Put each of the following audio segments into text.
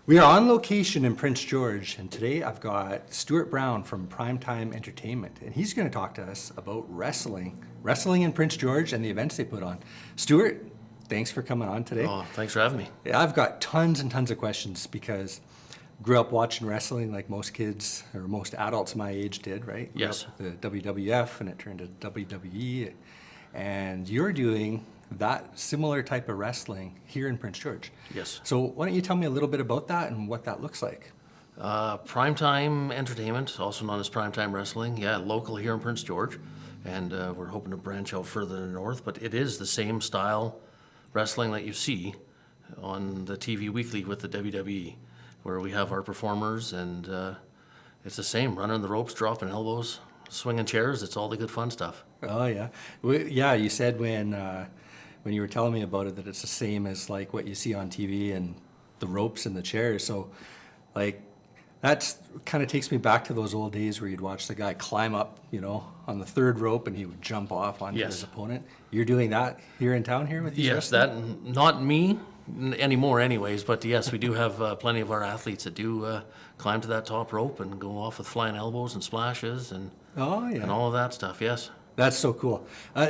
We are on location in Prince George, and today I've got Stuart Brown from Primetime Entertainment, and he's going to talk to us about wrestling in Prince George and the events they put on. Stuart, thanks for coming on today. Oh, thanks for having me. Yeah, I've got tons and tons of questions because grew up watching wrestling like most kids or most adults my age did, right? Grew Yes. up with the WWF and it turned to WWE, and you're doing that similar type of wrestling here in Prince George. Yes. So why don't you tell me a little bit about that and what that looks like? Primetime Entertainment, also known as Primetime Wrestling, local here in Prince George, and we're hoping to branch out further in the north, but it is the same style wrestling that you see on the TV weekly with the WWE, where we have our performers, and it's the same, running the ropes, dropping elbows, swinging chairs, it's all the good fun stuff. Oh yeah, yeah. You said when you were telling me about it that it's the same as like what you see on TV and the ropes and the chairs. So, like, that's kind of takes me back to those old days where you'd watch the guy climb up, on the third rope and he would jump off onto Yes. his opponent. You're doing that here in town here with these Yes, wrestlers? that, not me anymore anyways, but yes, we do have plenty of our athletes that do climb to that top rope and go off with flying elbows and splashes and Oh yeah. all of that stuff, yes. That's so cool.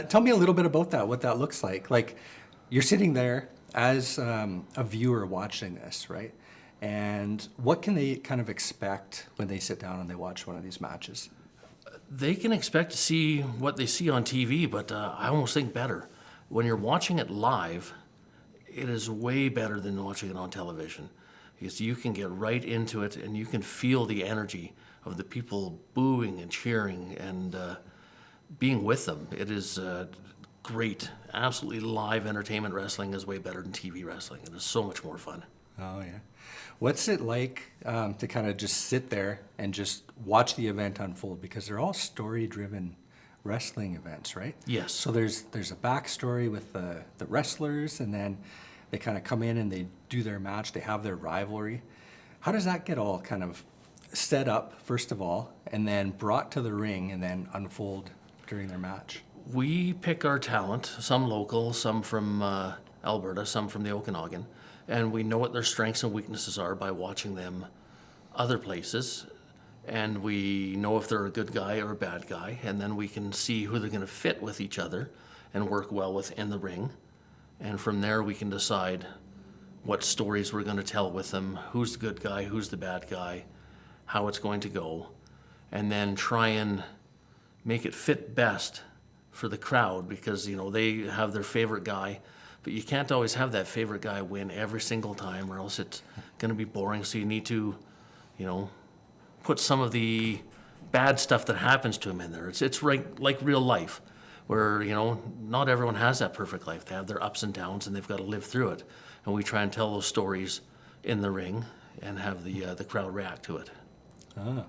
Tell me a little bit about that, what that looks like. Like, you're sitting there as a viewer watching this, right? And what can they kind of expect when they sit down and they watch one of these matches? They can expect to see what they see on TV, but I almost think better. When you're watching it live, it is way better than watching it on television. Because you can get right into it and you can feel the energy of the people booing and cheering and being with them. It is great. Absolutely live entertainment wrestling is way better than TV wrestling. It is so much more fun. Oh, yeah. What's it like to kind of just sit there and just watch the event unfold? Because they're all story-driven wrestling events, right? Yes. So there's a backstory with the wrestlers, and then they kind of come in and they do their match. They have their rivalry. How does that get all kind of set up, first of all, and then brought to the ring and then unfold during their match? We pick our talent, some local, some from Alberta, some from the Okanagan, and we know what their strengths and weaknesses are by watching them other places, and we know if they're a good guy or a bad guy, and then we can see who they're going to fit with each other and work well with in the ring, and from there we can decide what stories we're going to tell with them, who's the good guy, who's the bad guy, how it's going to go, and then try and make it fit best for the crowd, because they have their favorite guy, but you can't always have that favorite guy win every single time, or else it's going to be boring. So you need to put some of the bad stuff that happens to him in there. It's like real life, where not everyone has that perfect life. They have their ups and downs and they've got to live through it, and we try and tell those stories in the ring and have the crowd react to it. Ah.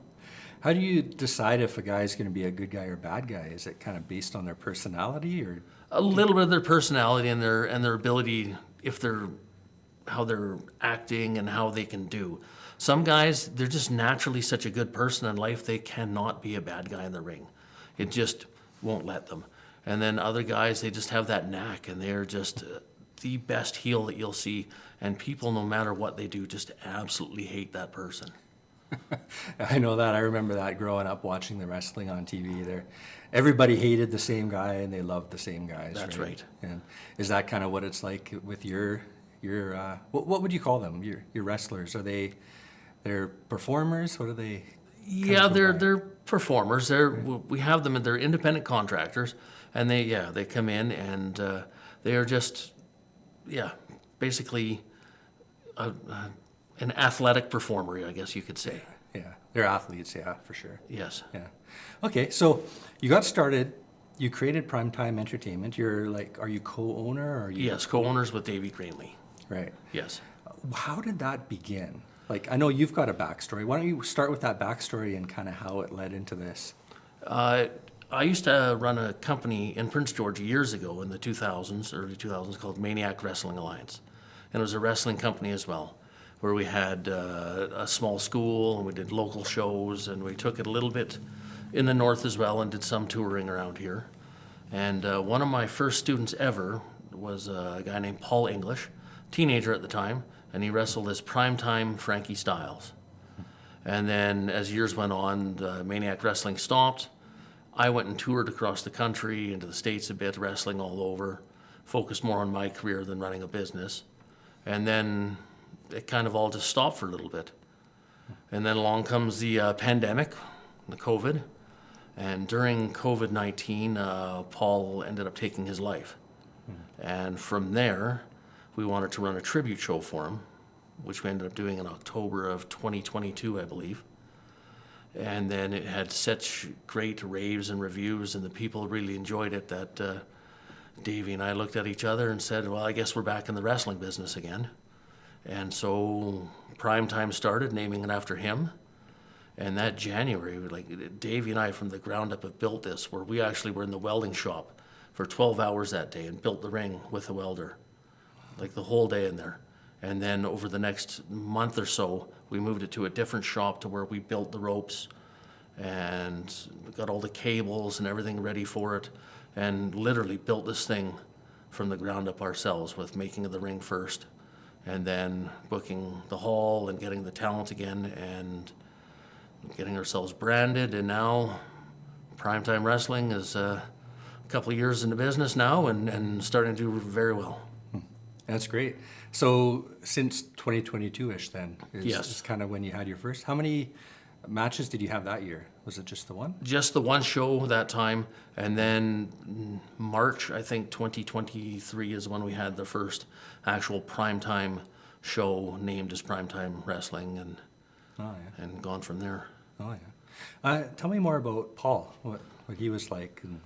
How do you decide if a guy's going to be a good guy or bad guy? Is it kind of based on their personality, or A little bit of their personality and their ability, how they're acting and how they can do. Some guys, they're just naturally such a good person in life, they cannot be a bad guy in the ring. It just won't let them. And then other guys, they just have that knack, and they're just the best heel that you'll see. And people, no matter what they do, just absolutely hate that person. I know that. I remember that growing up watching the wrestling on TV. Everybody hated the same guy and they loved the same guys. That's right. And is that kind of what it's like with your what would you call them? Your wrestlers? They're performers? What are they? Yeah, they're performers. We have them, and they're independent contractors, and they come in and they are just basically an athletic performer, I guess you could say. Yeah, they're athletes. Yeah, for sure. Yes. Yeah. Okay, so you got started. You created Primetime Entertainment. Are you co-owner or are you? Yes, co-owners with Davey Greenlee. Right. Yes. How did that begin? Like, I know you've got a backstory. Why don't you start with that backstory and kind of how it led into this? I used to run a company in Prince George years ago in the 2000s, early 2000s, called Maniac Wrestling Alliance. And it was a wrestling company as well, where we had a small school and we did local shows, and we took it a little bit in the north as well and did some touring around here. And one of my first students ever was a guy named Paul English, teenager at the time, and he wrestled as Primetime Frankie Styles. And then as years went on, the Maniac Wrestling stopped. I went and toured across the country, into the States a bit, wrestling all over, focused more on my career than running a business. And then it kind of all just stopped for a little bit. And then along comes the pandemic, the COVID. And during COVID-19, Paul ended up taking his life. And from there, we wanted to run a tribute show for him, which we ended up doing in October of 2022, I believe. And then it had such great raves and reviews, and the people really enjoyed it that Davey and I looked at each other and said, well, I guess we're back in the wrestling business again. And so Primetime started, naming it after him. And that January, like Davey and I from the ground up have built this, where we actually were in the welding shop for 12 hours that day and built the ring with a welder, like the whole day in there. And then over the next month or so, we moved it to a different shop to where we built the ropes and got all the cables and everything ready for it, and literally built this thing from the ground up ourselves, with making of the ring first and then booking the hall and getting the talent again and getting ourselves branded. And now Primetime Wrestling is a couple of years into business now and starting to do very well. That's great. So since 2022-ish then Yes. is kind of when you had your first. How many matches did you have that year? Was it just the one? Just the one show that time, and then March, I think 2023 is when we had the first actual primetime show named as Primetime Wrestling, and Oh, yeah. and gone from there. Oh, yeah. Tell me more about Paul, what he was like. And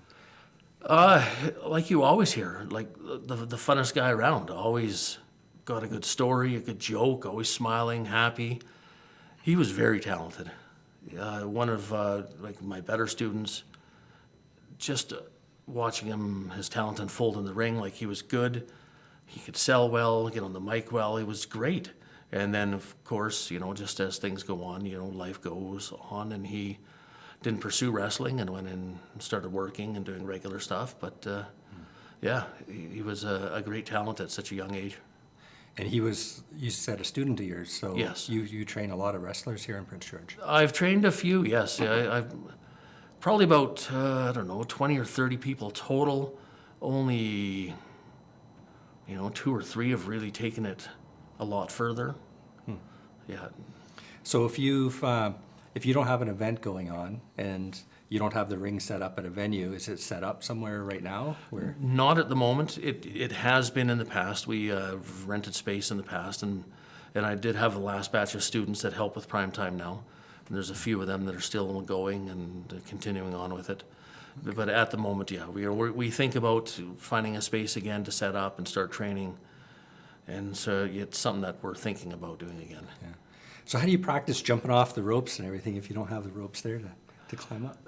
Like you always hear, like the funnest guy around, always got a good story, a good joke, always smiling, happy. He was very talented. One of like my better students, just watching him, his talent unfold in the ring, like he was good. He could sell well, get on the mic well. He was great. And then, of course, you know, just as things go on, you know, life goes on, and he didn't pursue wrestling and went in and started working and doing regular stuff. But yeah, he was a great talent at such a young age. And he was, you said, a student of yours, so Yes. you train a lot of wrestlers here in Prince George. I've trained a few, yes. I've probably about, I don't know, 20 or 30 people total. Only, you know, 2 or 3 have really taken it a lot further. Yeah. So if you don't have an event going on and you don't have the ring set up at a venue, is it set up somewhere right now? Where? Not at the moment. It has been in the past. We rented space in the past, and I did have the last batch of students that help with Primetime now. And there's a few of them that are still going and continuing on with it. But at the moment, yeah, we think about finding a space again to set up and start training. And so it's something that we're thinking about doing again. Yeah. So how do you practice jumping off the ropes and everything if you don't have the ropes there to climb up?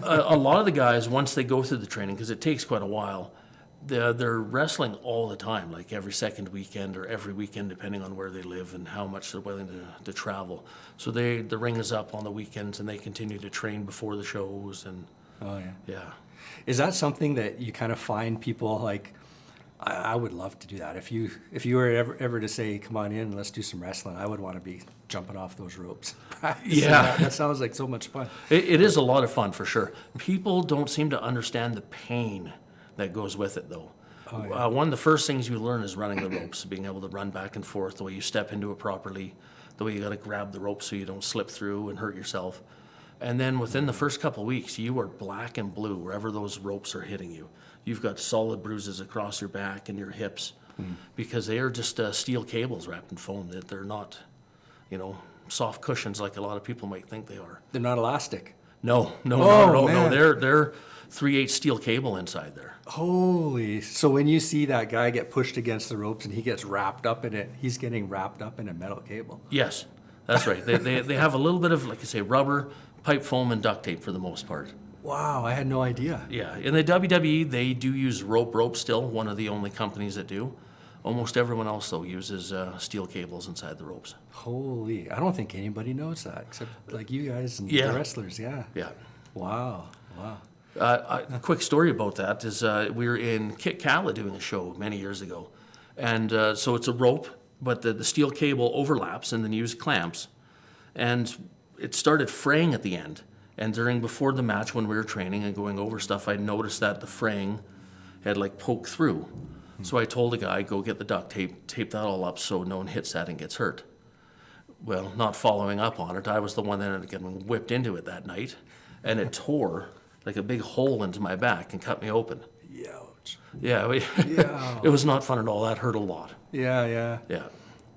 A lot of the guys, once they go through the training, because it takes quite a while, they're wrestling all the time, like every second weekend or every weekend, depending on where they live and how much they're willing to travel. So the ring is up on the weekends, and they continue to train before the shows. And Oh, yeah. yeah, Is that something that you kind of find people like, I would love to do that. If you were ever to say, come on in, let's do some wrestling, I would want to be jumping off those ropes. Yeah. That sounds like so much fun. it is a lot of fun for sure. People don't seem to understand the pain that goes with it, though. Oh, yeah. One of the first things you learn is running the ropes, being able to run back and forth, the way you step into it properly, the way you got to grab the rope so you don't slip through and hurt yourself. And then within the first couple of weeks, you are black and blue wherever those ropes are hitting you. You've got solid bruises across your back and your hips because they are just steel cables wrapped in foam. That they're not, you know, soft cushions like a lot of people might think they are. They're not elastic. No, Oh, no, man. they're 3/8 steel cable inside there. Holy. So when you see that guy get pushed against the ropes and he gets wrapped up in it, he's getting wrapped up in a metal cable. Yes, that's right. They have a little bit of, like I say, rubber, pipe foam, and duct tape for the most part. Wow, I had no idea. Yeah, in the WWE, they do use rope still, one of the only companies that do. Almost everyone else, though, uses steel cables inside the ropes. Holy, I don't think anybody knows that except like you guys and Yeah. the wrestlers, yeah. Yeah. Wow, wow. A quick story about that is we were in Kitcalla doing a show many years ago. And so it's a rope, but the steel cable overlaps and then you use clamps. And it started fraying at the end. And before the match, when we were training and going over stuff, I noticed that the fraying had like poked through. So I told the guy, go get the duct tape that all up so no one hits that and gets hurt. Well, not following up on it, I was the one that ended up getting whipped into it that night, and it tore like a big hole into my back and cut me open. Ouch. Yeah, Yeah. it was not fun at all. That hurt a lot. Yeah. Yeah.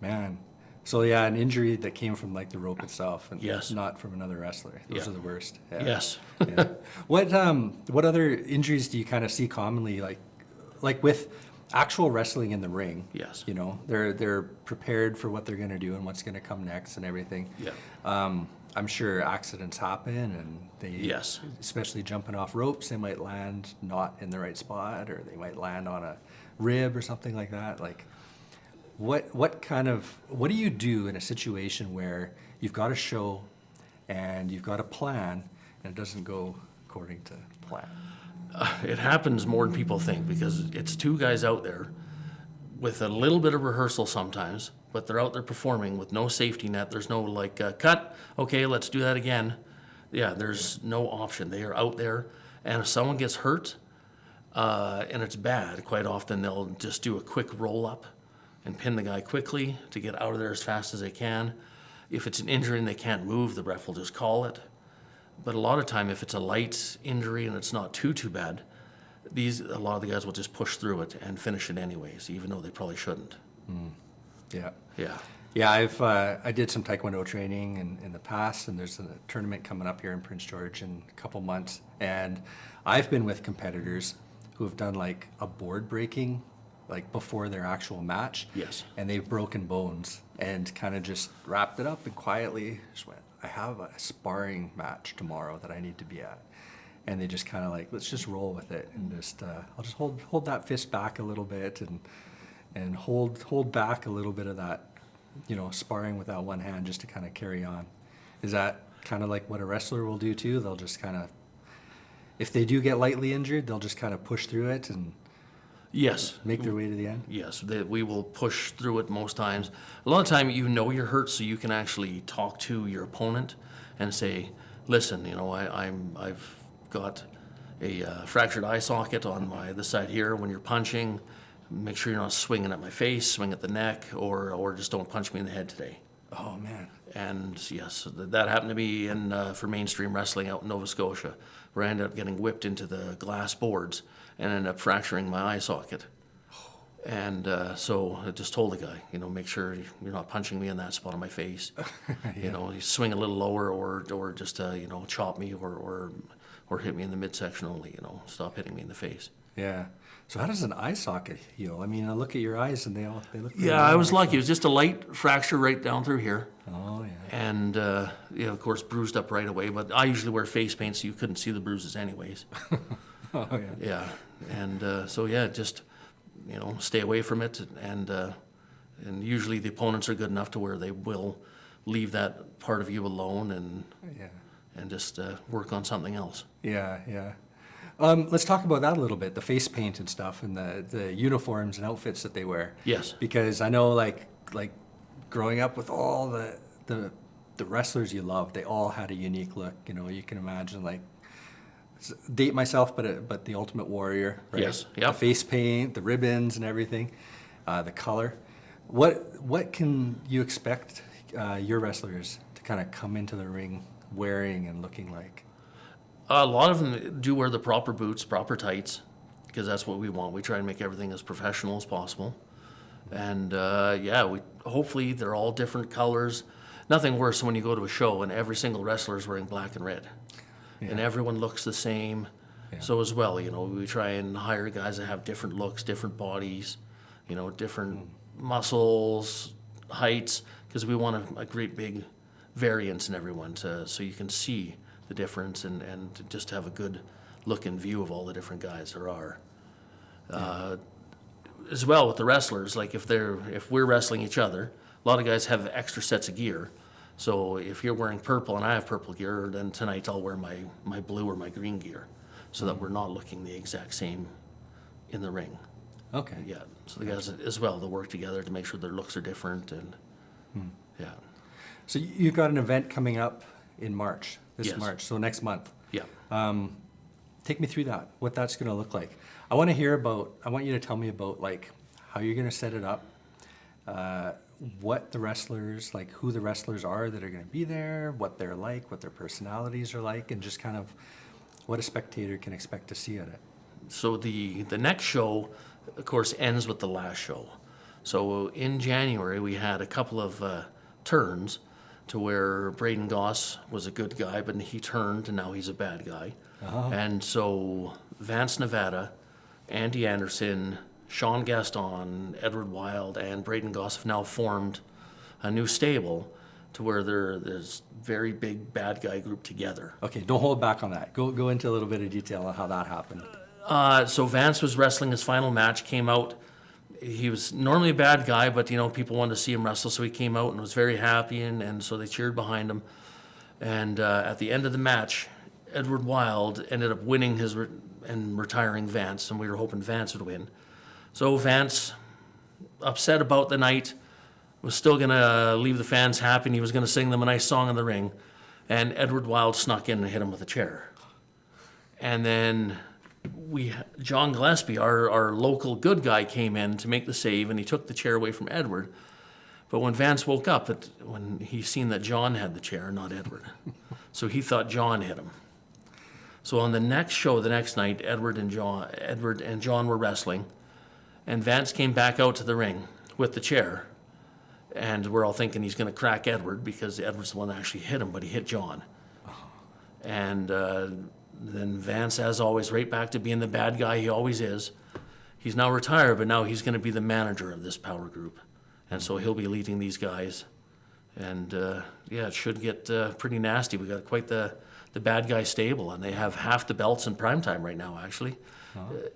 Man. So yeah, an injury that came from like the rope itself, and Yes. not from another wrestler. Those Yeah. are the worst. Yeah. Yes. Yeah. What other injuries do you kind of see commonly, like with actual wrestling in the ring? Yes. You know, they're prepared for what they're going to do and what's going to come next and everything. Yeah. I'm sure accidents happen, and Yes. especially jumping off ropes, they might land not in the right spot, or they might land on a rib or something like that. Like, what do you do in a situation where you've got a show and you've got a plan and it doesn't go according to plan? It happens more than people think because it's two guys out there with a little bit of rehearsal sometimes, but they're out there performing with no safety net. There's no like, cut, okay, let's do that again. Yeah, there's no option. They are out there, and if someone gets hurt, and it's bad, quite often they'll just do a quick roll up and pin the guy quickly to get out of there as fast as they can. If it's an injury and they can't move, the ref will just call it. But a lot of time, if it's a light injury and it's not too bad, a lot of the guys will just push through it and finish it anyways, even though they probably shouldn't. Yeah. Yeah. Yeah, I did some Taekwondo training in the past, and there's a tournament coming up here in Prince George in a couple months. And I've been with competitors who have done like a board breaking, like before their actual match. Yes. And they've broken bones and kind of just wrapped it up and quietly just went, I have a sparring match tomorrow that I need to be at. And they just kind of like, let's just roll with it and just, I'll just hold that fist back a little bit and hold back a little bit of that, you know, sparring with that one hand just to kind of carry on. Is that kind of like what a wrestler will do too? They'll just kind of, if they do get lightly injured, they'll just kind of push through it and Yes. make their way to the end? Yes, we will push through it most times. A lot of time you know you're hurt, so you can actually talk to your opponent and say, listen, you know, I've got a fractured eye socket on this side here. When you're punching, make sure you're not swinging at my face, swing at the neck, or just don't punch me in the head today. Oh, man. And yes, that happened to me for mainstream wrestling out in Nova Scotia, where I ended up getting whipped into the glass boards and ended up fracturing my eye socket. And so I just told the guy, you know, make sure you're not punching me in that spot on my face. Yeah. You know, you swing a little lower, or just you know, chop me, or hit me in the midsection only. You know, stop hitting me in the face. Yeah. So how does an eye socket heal? I mean, I look at your eyes and they look pretty Yeah, I was normal, lucky. It was just a light fracture right down through here. Oh, yeah. And, you know, of course, bruised up right away. But I usually wear face paint so you couldn't see the bruises anyways. Oh, yeah. Yeah. And so, yeah, just, you know, stay away from it. And usually the opponents are good enough to where they will leave that part of you alone Yeah. and just work on something else. Yeah. Let's talk about that a little bit, the face paint and stuff, and the uniforms and outfits that they wear. Yes. Because I know, like growing up with all the wrestlers you loved, they all had a unique look. You know, you can imagine, like, date myself, but the Ultimate Warrior, right? Yes, The yep. face paint, the ribbons and everything, the color. What can you expect your wrestlers to kind of come into the ring wearing and looking like? A lot of them do wear the proper boots, proper tights, because that's what we want. We try and make everything as professional as possible. And yeah, hopefully they're all different colors. Nothing worse than when you go to a show and every single wrestler is wearing black and red. And everyone looks the same. Yeah. So as well, you know, we try and hire guys that have different looks, different bodies, you know, different muscles, heights, because we want a great big variance in everyone so you can see the difference and just have a good look and view of all the different guys there are. As well with the wrestlers, like if we're wrestling each other, a lot of guys have extra sets of gear. So if you're wearing purple and I have purple gear, then tonight I'll wear my blue or my green gear so that we're not looking the exact same in the ring. Okay. Yeah, so the guys as well, they'll work together to make sure their looks are different and, yeah. So you've got an event coming up in March, this Yes. March, so next month. Yeah. Take me through that, what that's going to look like. I want you to tell me about like how you're going to set it up, what the wrestlers, like who the wrestlers are that are going to be there, what they're like, what their personalities are like, and just kind of what a spectator can expect to see at it. So the next show, of course, ends with the last show. So in January, we had a couple of turns to where Braden Goss was a good guy, but he turned and now he's a bad guy. And so Vance Nevada, Andy Anderson, Sean Gaston, Edward Wild, and Braden Goss have now formed a new stable to where they're this very big bad guy group together. Okay, don't hold back on that. Go into a little bit of detail on how that happened. So Vance was wrestling his final match, came out. He was normally a bad guy, but, people wanted to see him wrestle, so he came out and was very happy, and so they cheered behind him. And at the end of the match, Edward Wild ended up winning and retiring Vance, and we were hoping Vance would win. So Vance, upset about the night, was still going to leave the fans happy, and he was going to sing them a nice song in the ring. And Edward Wild snuck in and hit him with a chair. And then John Gillespie, our local good guy, came in to make the save, and he took the chair away from Edward. But when Vance woke up, when he seen that John had the chair, not Edward, so he thought John hit him. So on the next show, the next night, Edward and John were wrestling, and Vance came back out to the ring with the chair, and we're all thinking he's going to crack Edward because Edward's the one that actually hit him, but he hit John. And then Vance, as always, right back to being the bad guy he always is. He's now retired, but now he's going to be the manager of this power group, and so he'll be leading these guys. And it should get pretty nasty. We got quite the bad guy stable, and they have half the belts in primetime right now, actually.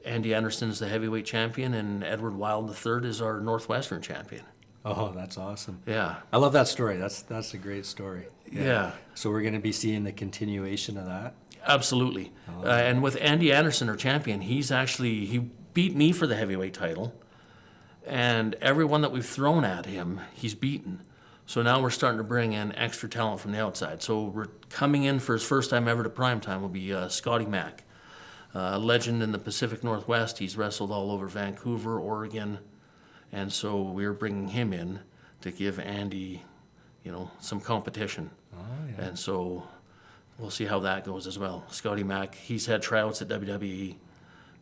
Andy Anderson's the heavyweight champion, and Edward Wild III is our Northwestern champion. Oh, that's awesome. Yeah. I love that story. That's a great story. Yeah. So we're going to be seeing the continuation of that? Absolutely. And with Andy Anderson, our champion, he beat me for the heavyweight title, and everyone that we've thrown at him, he's beaten. So now we're starting to bring in extra talent from the outside. So we're coming in for his first time ever to primetime will be Scotty Mack, a legend in the Pacific Northwest. He's wrestled all over Vancouver, Oregon, and so we're bringing him in to give Andy, some competition. And so we'll see how that goes as well. Scotty Mack, he's had tryouts at WWE,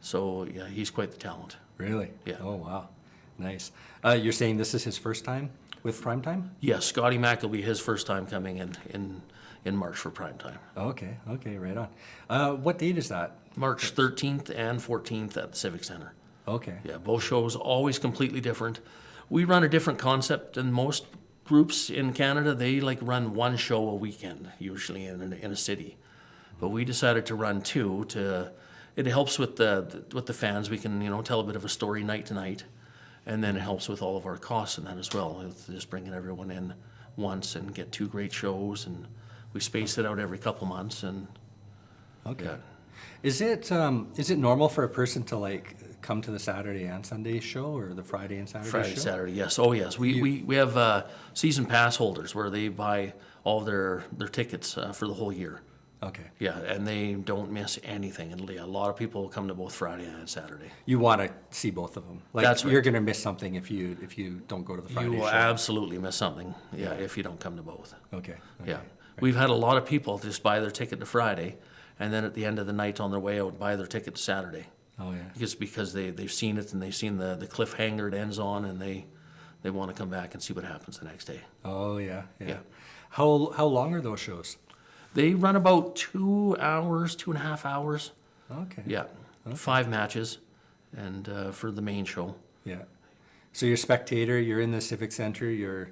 so yeah, he's quite the talent. Really? Yeah. Oh, wow. Nice. You're saying this is his first time with primetime? Yes, Scotty Mack will be his first time coming in March for primetime. Okay, right on. What date is that? March 13th and 14th at the Civic Center. Okay. Yeah, both shows always completely different. We run a different concept than most groups in Canada. They run one show a weekend, usually in a city. But we decided to run two. It helps with the fans. We can tell a bit of a story night to night, and then it helps with all of our costs and that as well. With just bringing everyone in once and get two great shows, and we space it out every couple months. And Okay. yeah. Is it normal for a person to come to the Saturday and Sunday show, or the Friday and Saturday Friday, show? Saturday, yes. Oh, yes. We have season pass holders where they buy all their tickets for the whole year. Okay. Yeah, and they don't miss anything. And a lot of people come to both Friday and Saturday. You want to see both of them. That's You're right. going to miss something if you don't go to the Friday You will show. absolutely miss something, if you don't come to both. Okay. Yeah. We've had a lot of people just buy their ticket to Friday, and then at the end of the night on their way out, buy their ticket to Saturday. Oh, yeah. Just because they've seen it and they've seen the cliffhanger it ends on, and they want to come back and see what happens the next day. Oh, yeah. Yeah. How long are those shows? They run about 2 hours, 2.5 hours. Okay. Yeah. 5 matches, and for the main show. Yeah. So you're a spectator, you're in the Civic Center, you're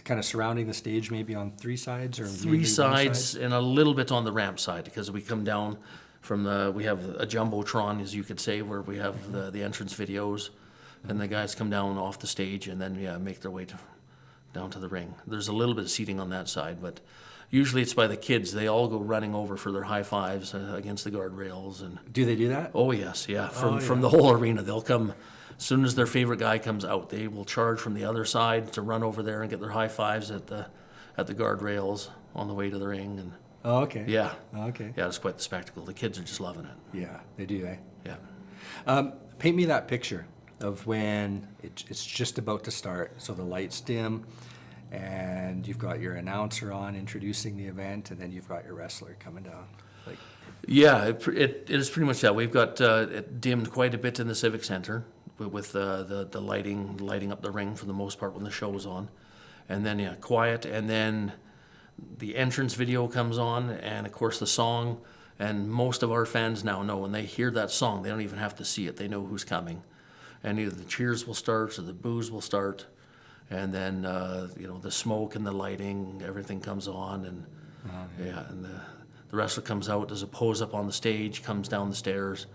kind of surrounding the stage maybe on 3 sides or maybe 3 one sides side? and a little bit on the ramp side, because we come down from we have a jumbotron, as you could say, where we have the entrance videos, and the guys come down off the stage and then make their way down to the ring. There's a little bit of seating on that side, but usually it's by the kids. They all go running over for their high fives against the guardrails. And Do they do that? oh yes, yeah, from yeah. the whole arena they'll come. As soon as their favorite guy comes out, they will charge from the other side to run over there and get their high fives at the guardrails on the way to the ring. And Oh, okay. yeah, Okay. yeah, it's quite the spectacle. The kids are just loving it. Yeah, they do, eh? Yeah. Paint me that picture of when it's just about to start. So the lights dim, and you've got your announcer on introducing the event, and then you've got your wrestler coming down. Like, Yeah, it is pretty much that. We've got it dimmed quite a bit in the Civic Center with the lighting up the ring for the most part when the show is on. And then, yeah, quiet. And then the entrance video comes on, and of course the song. And most of our fans now know when they hear that song, they don't even have to see it. They know who's coming. And either the cheers will start or the boos will start. And then, the smoke and the lighting, everything comes on. And and the wrestler comes out, does a pose up on the stage, comes down the stairs,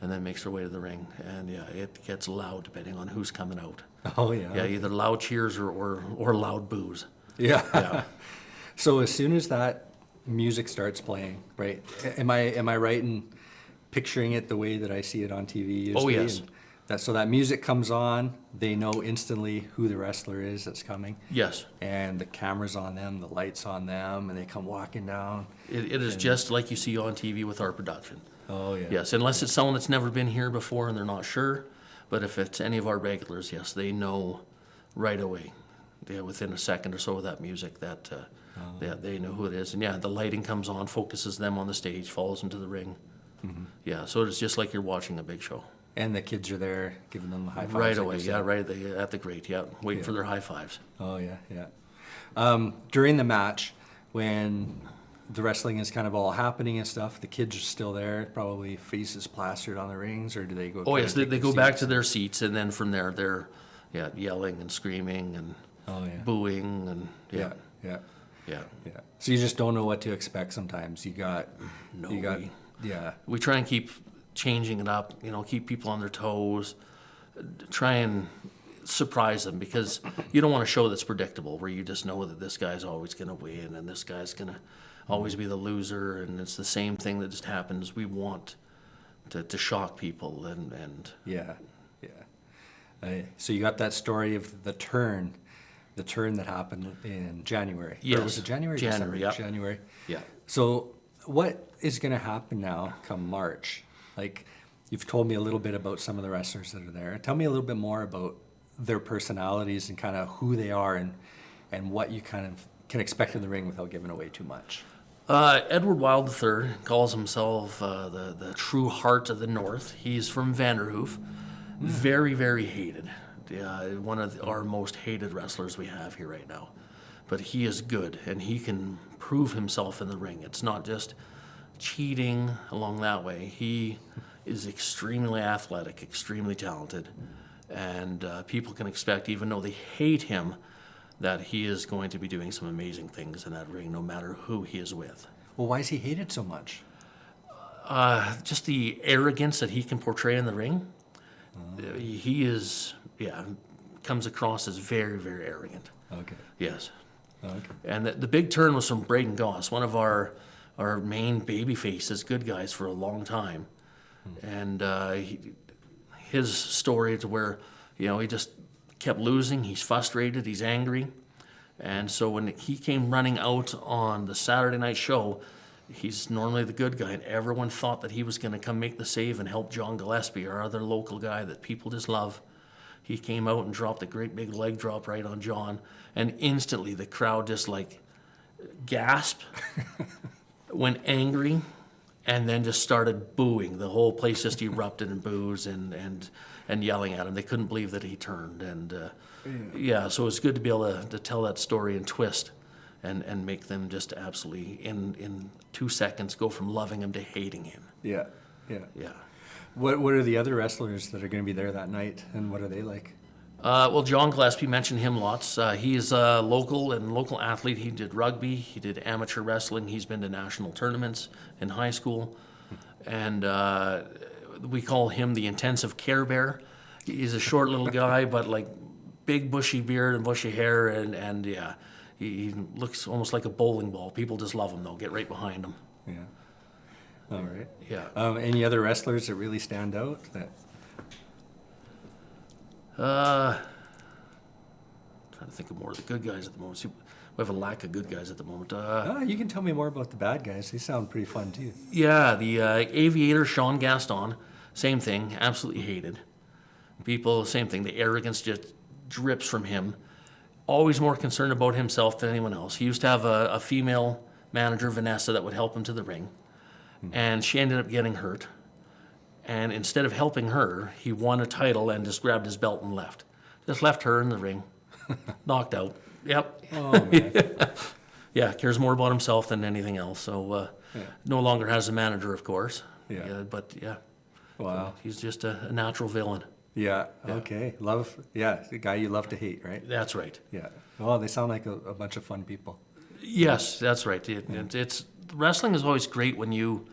and then makes her way to the ring. And yeah, it gets loud depending on who's coming out. oh yeah. Yeah, either loud cheers or loud boos. Yeah. Yeah. So as soon as that music starts playing, right? Am I right in picturing it the way that I see it on TV usually? Oh, yes. And so that music comes on, they know instantly who the wrestler is that's coming. Yes. And the camera's on them, the lights on them, and they come walking down. It is just like you see on TV with our production. Oh yeah. Yes, unless it's someone that's never been here before and they're not sure. But if it's any of our regulars, yes, they know right away. Yeah, within a second or so of that music that they know who it is. And yeah, the lighting comes on, focuses them on the stage, follows them to the ring. Mm-hmm. Yeah, so it's just like you're watching a big show. And the kids are there giving them the high fives. Right like away, you yeah, said. right at the grate, yeah, waiting for their high fives. Oh yeah, yeah. During the match, when the wrestling is kind of all happening and stuff, the kids are still there, probably faces plastered on the rings, or do they go? Oh yes, take they their go back seats? to their seats, and then from there they're yelling and screaming and Oh yeah. booing and Yeah, yeah, yeah. yeah. So you just don't know what to expect sometimes. You got, yeah, We try and keep changing it up, keep people on their toes, try and surprise them, because you don't want a show that's predictable where you just know that this guy's always going to win and this guy's going to always be the loser and it's the same thing that just happens. We want to shock people and yeah, yeah. So you got that story of the turn that happened in January. Yes. Or was it January? January, December? yeah. January. yeah. So what is going to happen now come March? Like, you've told me a little bit about some of the wrestlers that are there. Tell me a little bit more about their personalities and kind of who they are and what you kind of can expect in the ring without giving away too much. Edward Wild III calls himself the true heart of the North. He's from Vanderhoof. Very, very hated. One of our most hated wrestlers we have here right now. But he is good, and he can prove himself in the ring. It's not just cheating along that way. He is extremely athletic, extremely talented, and people can expect, even though they hate him, that he is going to be doing some amazing things in that ring, no matter who he is with. Well, why is he hated so much? Just the arrogance that he can portray in the ring. He is, comes across as very, very arrogant. Okay. Yes. Okay. And the big turn was from Braden Goss, one of our main baby faces, good guys for a long time. And his story to where, he just kept losing. He's frustrated. He's angry. And so when he came running out on the Saturday night show, he's normally the good guy, and everyone thought that he was going to come make the save and help John Gillespie, our other local guy that people just love. He came out and dropped a great big leg drop right on John, and instantly the crowd just gasped, went angry, and then just started booing. The whole place just erupted in boos and yelling at him. They couldn't believe that he turned. And so it's good to be able to tell that story and twist and make them just absolutely, in 2 seconds, go from loving him to hating him. Yeah. Yeah. Yeah. What are the other wrestlers that are going to be there that night, and what are they like? Well, John Gillespie, mentioned him lots. He is a local athlete. He did rugby. He did amateur wrestling. He's been to national tournaments in high school. And we call him the intensive care bear. He's a short little guy, but big bushy beard and bushy hair. And he looks almost like a bowling ball. People just love him, though. Get right behind him. Yeah. All right. Yeah. Any other wrestlers that really stand out? Trying to think of more of the good guys at the moment. See, we have a lack of good guys at the moment. You can tell me more about the bad guys. They sound pretty fun too. Yeah, the aviator, Sean Gaston, same thing, absolutely hated. People, same thing, the arrogance just drips from him. Always more concerned about himself than anyone else. He used to have a female manager, Vanessa, that would help him to the ring. And she ended up getting hurt. And instead of helping her, he won a title and just grabbed his belt and left. Just left her in the ring, knocked out. Yep. Oh, man. Yeah, cares more about himself than anything else. So Yeah. no longer has a manager, of course. Yeah. But yeah, Wow. he's just a natural villain. Yeah. Okay. Love. Yeah. The guy you love to hate, right? That's right. Yeah. Well, they sound like a bunch of fun people. Yes, that's right. It's wrestling is always great when you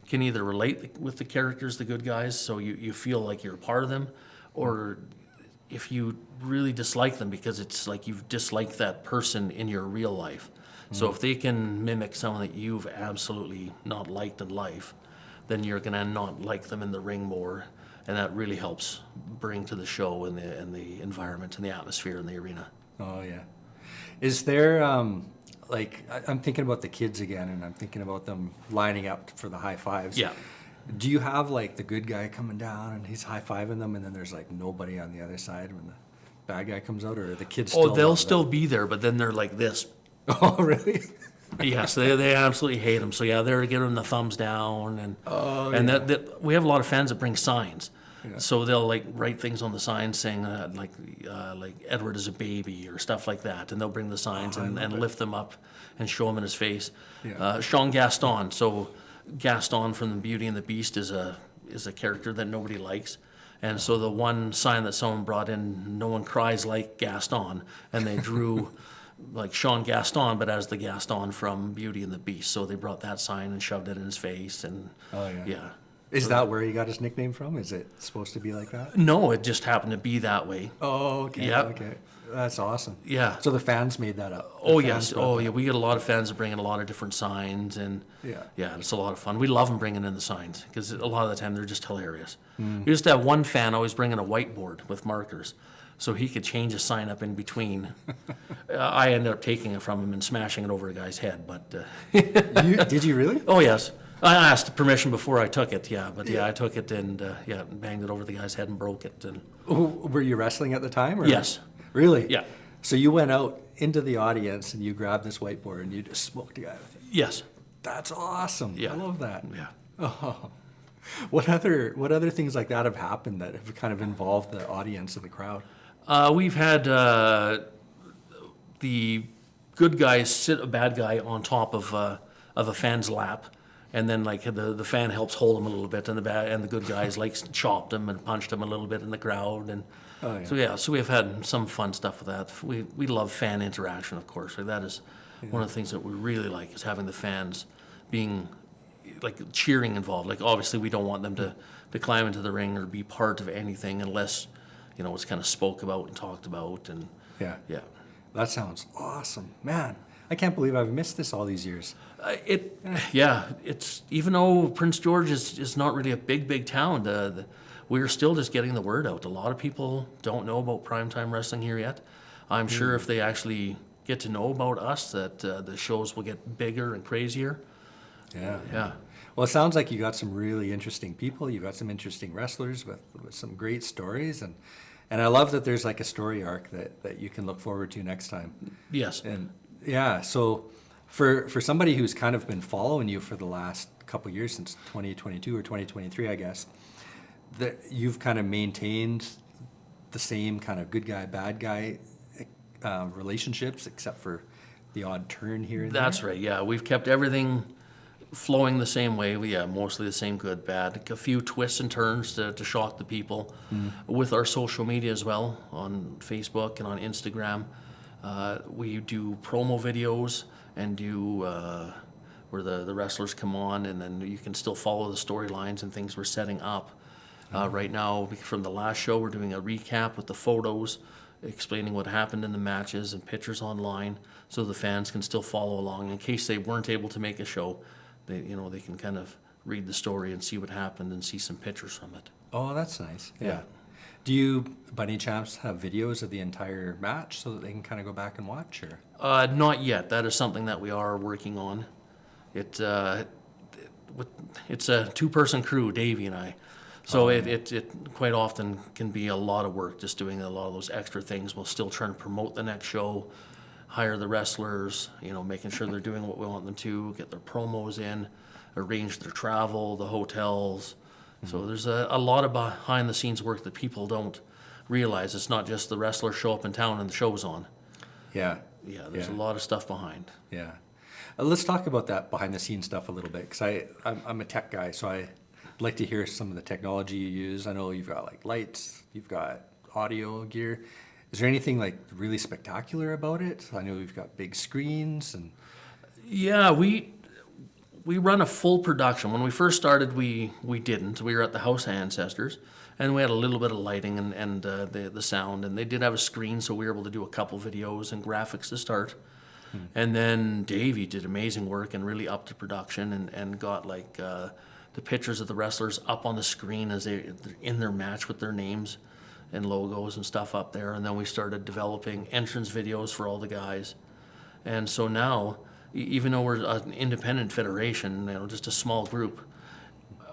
can either relate with the characters, the good guys, so you feel like you're a part of them, or if you really dislike them because it's like you've disliked that person in your real life. So if they can mimic someone that you've absolutely not liked in life, then you're gonna not like them in the ring more, and that really helps bring to the show and the environment and the atmosphere in the arena. Oh yeah. Is there I'm thinking about the kids again, and I'm thinking about them lining up for the high fives. Yeah. Do you have like the good guy coming down and he's high fiving them, and then there's like nobody on the other side when the bad guy comes out, or are the kids still? Oh, they'll love still them? be there, but then they're like this. Oh really? Yes, they absolutely hate him. So yeah, they're giving him the thumbs down, and that we have a lot of fans that bring signs. Yeah. So they'll like write things on the signs saying like Edward is a baby or stuff like that, and they'll bring the signs and lift them up and show him in his face. Yeah. Sean Gaston. So Gaston from the Beauty and the Beast is a character that nobody likes. And so the one sign that someone brought in, no one cries like Gaston, and they drew like Sean Gaston, but as the Gaston from Beauty and the Beast. So they brought that sign and shoved it in his face, and yeah. Is that where he got his nickname from? Is it supposed to be like that? No, it just happened to be that way. Oh, okay. Yep. Okay. That's awesome. Yeah. So the fans made that up. Oh yes. Oh yeah. We get a lot of fans that bring in a lot of different signs, and Yeah. it's a lot of fun. We love them bringing in the signs because a lot of the time they're just hilarious. We used to have one fan always bring in a whiteboard with markers, so he could change a sign up in between. I ended up taking it from him and smashing it over a guy's head, but. Did you really? Oh yes. I asked permission before I took it, I took it and banged it over the guy's head and broke it. And Were you wrestling at the time? Or? yes, Really? yeah, So you went out into the audience and you grabbed this whiteboard and you just smoked a guy with it. yes, That's awesome. Yeah. I love that. yeah. Oh. What other things like that have happened that have kind of involved the audience and the crowd? We've had the good guys sit a bad guy on top of a fan's lap, and then like the fan helps hold him a little bit, and the good guys like chopped him and punched him a little bit in the crowd, and so we've had some fun stuff with that. We love fan interaction, of course. Like that is one of the things that we really like, is having the fans being like cheering involved. Like obviously we don't want them to climb into the ring or be part of anything unless it's kind of spoke about and talked about, and Yeah. yeah. That sounds awesome. Man, I can't believe I've missed this all these years. It's even though Prince George is not really a big town, we're still just getting the word out. A lot of people don't know about primetime wrestling here yet. I'm sure if they actually get to know about us, that the shows will get bigger and crazier. Yeah. Yeah. Well, it sounds like you got some really interesting people. You got some interesting wrestlers with some great stories, and I love that there's like a story arc that you can look forward to next time. Yes. And yeah, so for somebody who's kind of been following you for the last couple years, since 2022 or 2023, I guess, that you've kind of maintained the same kind of good guy, bad guy relationships, except for the odd turn here and That's there. right. Yeah, we've kept everything flowing the same way. Mostly the same good, bad. A few twists and turns to shock the people. With our social media as well, on Facebook and on Instagram. We do promo videos and do where the wrestlers come on, and then you can still follow the storylines and things we're setting up. Right now, from the last show, we're doing a recap with the photos, explaining what happened in the matches and pictures online, so the fans can still follow along in case they weren't able to make a show. They can kind of read the story and see what happened and see some pictures from it. Oh, that's nice. Yeah. Do you, by any chance, have videos of the entire match so that they can kind of go back and watch? Or Not yet. That is something that we are working on. It's a two-person crew, Davey and I. So it quite often can be a lot of work just doing a lot of those extra things while still trying to promote the next show, hire the wrestlers, making sure they're doing what we want them to, get their promos in, arrange their travel, the hotels. So there's a lot of behind-the-scenes work that people don't realize. It's not just the wrestlers show up in town and the show's on. yeah, Yeah, there's a lot of stuff behind. yeah. Let's talk about that behind-the-scenes stuff a little bit, because I'm a tech guy, so I'd like to hear some of the technology you use. I know you've got like lights, you've got audio gear. Is there anything like really spectacular about it? I know we've got big screens and. Yeah, we run a full production. When we first started, we didn't. We were at the House of Ancestors, and we had a little bit of lighting and the sound, and they did have a screen, so we were able to do a couple videos and graphics to start. And then Davey did amazing work and really upped the production and got like the pictures of the wrestlers up on the screen as they're in their match with their names and logos and stuff up there. And then we started developing entrance videos for all the guys. And so now, even though we're an independent federation, just a small group,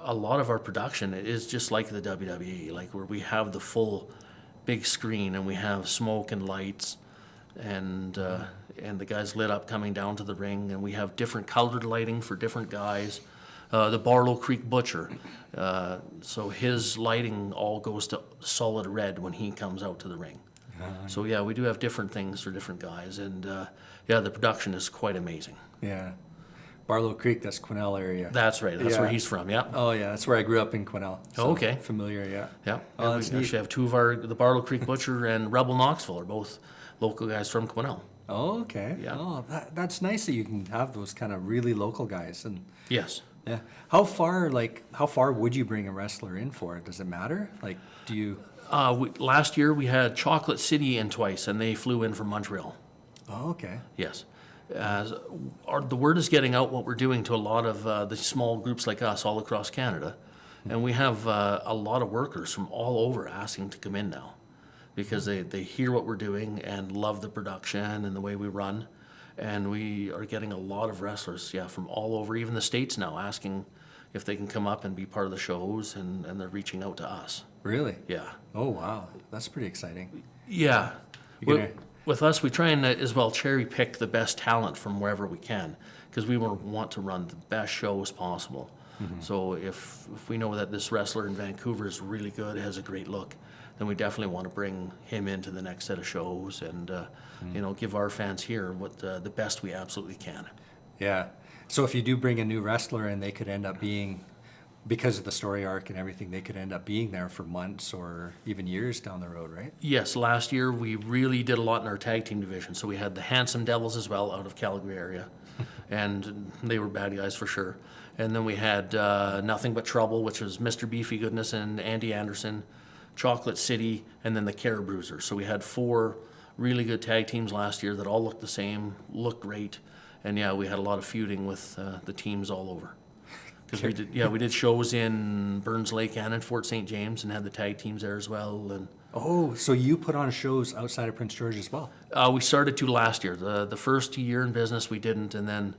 a lot of our production is just like the WWE, like where we have the full big screen and we have smoke and lights and the guys lit up coming down to the ring, and we have different colored lighting for different guys. The Barlow Creek Butcher, so his lighting all goes to solid red when he comes out to the ring. So yeah, we do have different things for different guys, and the production is quite amazing. Yeah. Barlow Creek, that's Quesnel area. That's right. That's Yeah. where he's from. Yeah. Oh yeah, that's where I grew up in Quesnel. So Okay. Familiar, yeah. Yeah. Oh, And that's we neat. actually have two of the Barlow Creek Butcher and Rebel Knoxville are both local guys from Quesnel. Oh, okay. Yeah. Oh, that's nice that you can have those kind of really local guys. And Yes. yeah, how far would you bring a wrestler in for? Does it matter? Like, do you? Last year we had Chocolate City in twice, and they flew in from Montreal. Oh, okay. Yes. The word is getting out what we're doing to a lot of the small groups like us all across Canada. And we have a lot of workers from all over asking to come in now because they hear what we're doing and love the production and the way we run. And we are getting a lot of wrestlers, from all over, even the States now, asking if they can come up and be part of the shows, and they're reaching out to us. Really? Yeah. Oh wow, that's pretty exciting. Yeah. You're gonna- With us, we try and as well cherry pick the best talent from wherever we can, because we want to run the best shows possible. So if we know that this wrestler in Vancouver is really good, has a great look, then we definitely want to bring him into the next set of shows and give our fans here what the best we absolutely can. Yeah. So if you do bring a new wrestler in, they could end up being, because of the story arc and everything, they could end up being there for months or even years down the road, right? Yes, last year we really did a lot in our tag team division. So we had the Handsome Devils as well out of Calgary area, and they were bad guys for sure. And then we had Nothing But Trouble, which was Mr. Beefy Goodness and Andy Anderson, Chocolate City, and then the Care Bruisers. So we had 4 really good tag teams last year that all looked the same, looked great, and we had a lot of feuding with the teams all over. Because we did shows in Burns Lake and in Fort St. James and had the tag teams there as well. And Oh, so you put on shows outside of Prince George as well? we started to last year. The first year in business we didn't, and then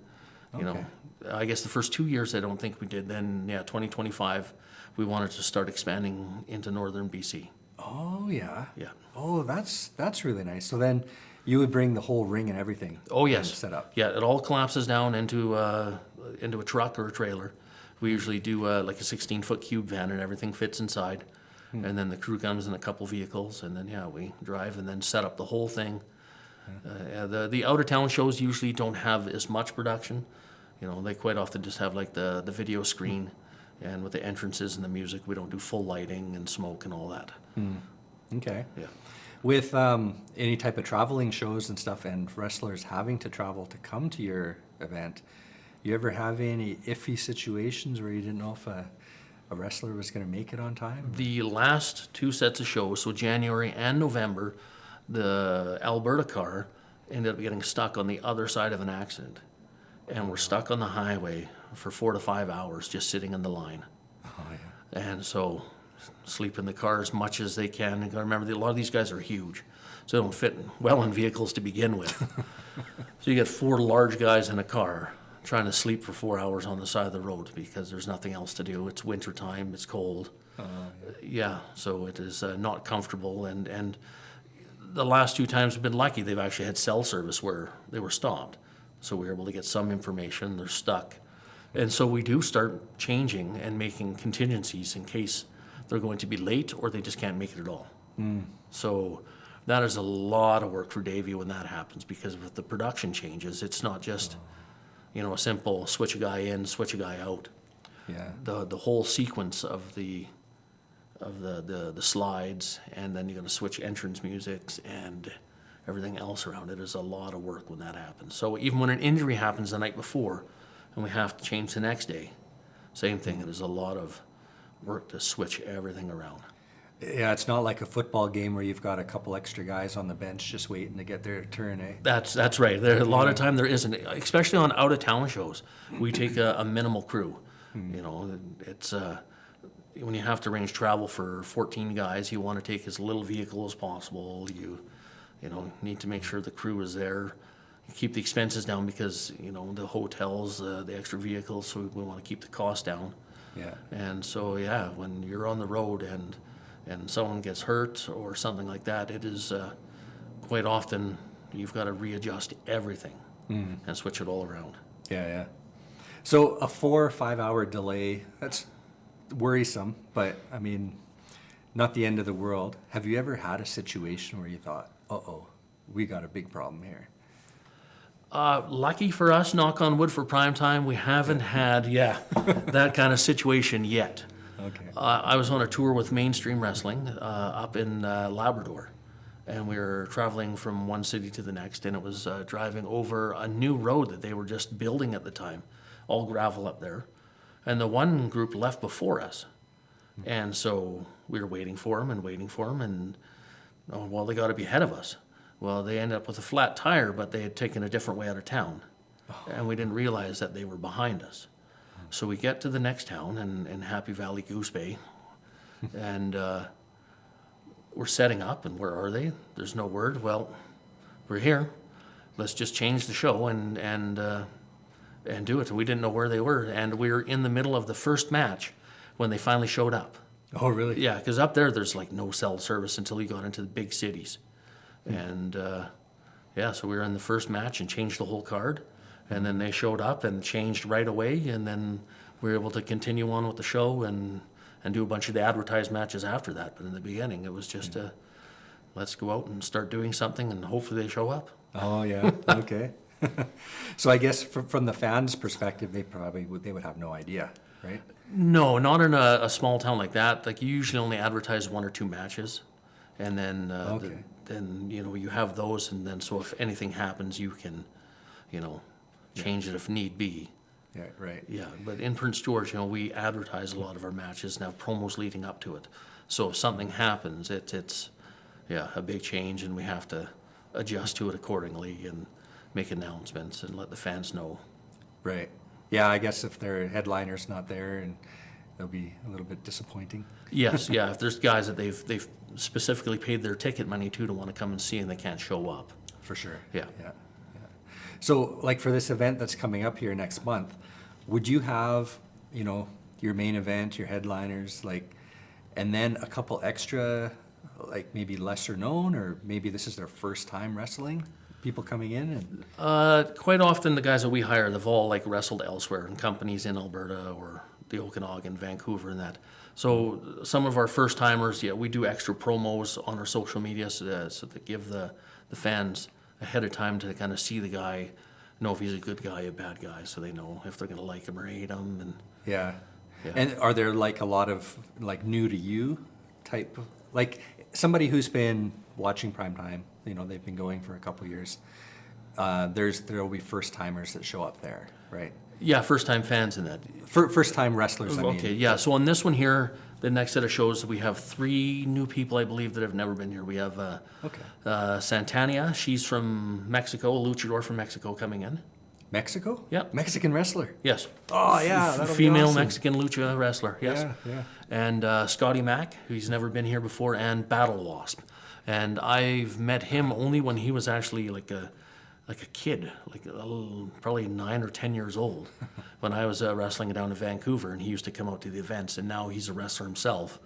Okay. I guess the first 2 years I don't think we did. Then 2025 we wanted to start expanding into northern BC. Oh yeah. Yeah. Oh, that's really nice. So then you would bring the whole ring and everything. Oh yes. Set up. Yeah, it all collapses down into a truck or a trailer. We usually do like a 16-foot cube van, and everything fits inside. And then the crew comes in a couple vehicles, and then we drive and then set up the whole thing. The out of town shows usually don't have as much production. They quite often just have like the video screen, and with the entrances and the music, we don't do full lighting and smoke and all that. Okay. Yeah. With any type of traveling shows and stuff, and wrestlers having to travel to come to your event, you ever have any iffy situations where you didn't know if a wrestler was going to make it on time? The last 2 sets of shows, so January and November, the Alberta car ended up getting stuck on the other side of an accident. And we're stuck on the highway for 4 to 5 hours just sitting in the line. Oh yeah. And so sleep in the car as much as they can. And you gotta remember, a lot of these guys are huge, so they don't fit well in vehicles to begin with. So you get 4 large guys in a car trying to sleep for 4 hours on the side of the road because there's nothing else to do. It's winter time, it's cold. Yeah, so it is not comfortable. And the last 2 times we've been lucky. They've actually had cell service where they were stopped. So we were able to get some information. They're stuck. And so we do start changing and making contingencies in case they're going to be late or they just can't make it at all. So that is a lot of work for Davey when that happens, because with the production changes, it's not just, a simple switch a guy in, switch a guy out. Yeah. The whole sequence of the slides, and then you're going to switch entrance musics and everything else around it is a lot of work when that happens. So even when an injury happens the night before and we have to change the next day, same thing. It is a lot of work to switch everything around. Yeah, it's not like a football game where you've got a couple extra guys on the bench just waiting to get their turn, eh? That's right. There a lot of time there isn't, especially on out of town shows. We take a minimal crew. It's when you have to arrange travel for 14 guys, you want to take as little vehicle as possible. You need to make sure the crew is there. Keep the expenses down because the hotels, the extra vehicles. So we want to keep the cost down. Yeah. And so when you're on the road and someone gets hurt or something like that, it is quite often you've got to readjust everything and switch it all around. Yeah. So a 4 or 5 hour delay, that's worrisome, but I mean, not the end of the world. Have you ever had a situation where you thought, we got a big problem here? Lucky for us, knock on wood for prime time, we haven't had, that kind of situation yet. Okay. I was on a tour with Mainstream Wrestling up in Labrador, and we were traveling from one city to the next, and it was driving over a new road that they were just building at the time, all gravel up there. And the one group left before us. And so we were waiting for them, and they got to be ahead of us. Well, they ended up with a flat tire, but they had taken a different way out of town. And we didn't realize that they were behind us. So we get to the next town in Happy Valley, Goose Bay, and we're setting up, and where are they? There's no word. Well, we're here. Let's just change the show and do it. We didn't know where they were, and we were in the middle of the first match when they finally showed up. Oh, really? Yeah, because up there's like no cell service until you got into the big cities. And so we were in the first match and changed the whole card. And then they showed up and changed right away. And then we were able to continue on with the show and do a bunch of the advertised matches after that. But in the beginning, it was just let's go out and start doing something and hopefully they show up. Oh, yeah. Okay. So I guess from the fans' perspective, they would have no idea, right? No, not in a small town like that. Like you usually only advertise 1 or 2 matches. And then then you have those, and then so if anything happens, you can, change it if need be. Yeah, right. Yeah, but in Prince George, we advertise a lot of our matches and have promos leading up to it. So if something happens, it's a big change, and we have to adjust to it accordingly and make announcements and let the fans know. Right. Yeah, I guess if their headliner's not there, and they'll be a little bit disappointing. Yes, yeah. If there's guys that they've specifically paid their ticket money to want to come and see, and they can't show up. For sure. Yeah. So, like for this event that's coming up here next month, would you have, your main event, your headliners, and then a couple extra, like maybe lesser known, or maybe this is their first time wrestling? People coming in? Quite often the guys that we hire, they've all wrestled elsewhere in companies in Alberta or the Okanagan, Vancouver, and that. So some of our first timers, we do extra promos on our social media so that give the fans ahead of time to kind of see the guy, know if he's a good guy, a bad guy, so they know if they're going to like him or hate him. And Yeah. And are there a lot of new to you type of, somebody who's been watching primetime, they've been going for a couple years, there'll be first timers that show up there, right? Yeah, first time fans in that. First time wrestlers, I mean. Okay, yeah. So on this one here, the next set of shows, we have 3 new people, I believe, that have never been here. We have Santania. She's from Mexico, a luchador from Mexico coming in. Mexico? Yeah. Mexican wrestler. Yes. Oh, yeah. That'll be Female awesome. Mexican lucha wrestler. Yes. Yeah. And Scotty Mack, who's never been here before, and Battle Wasp. And I've met him only when he was actually like a kid, like a little, probably 9 or 10 years old, when I was wrestling down in Vancouver, and he used to come out to the events. And now he's a wrestler himself,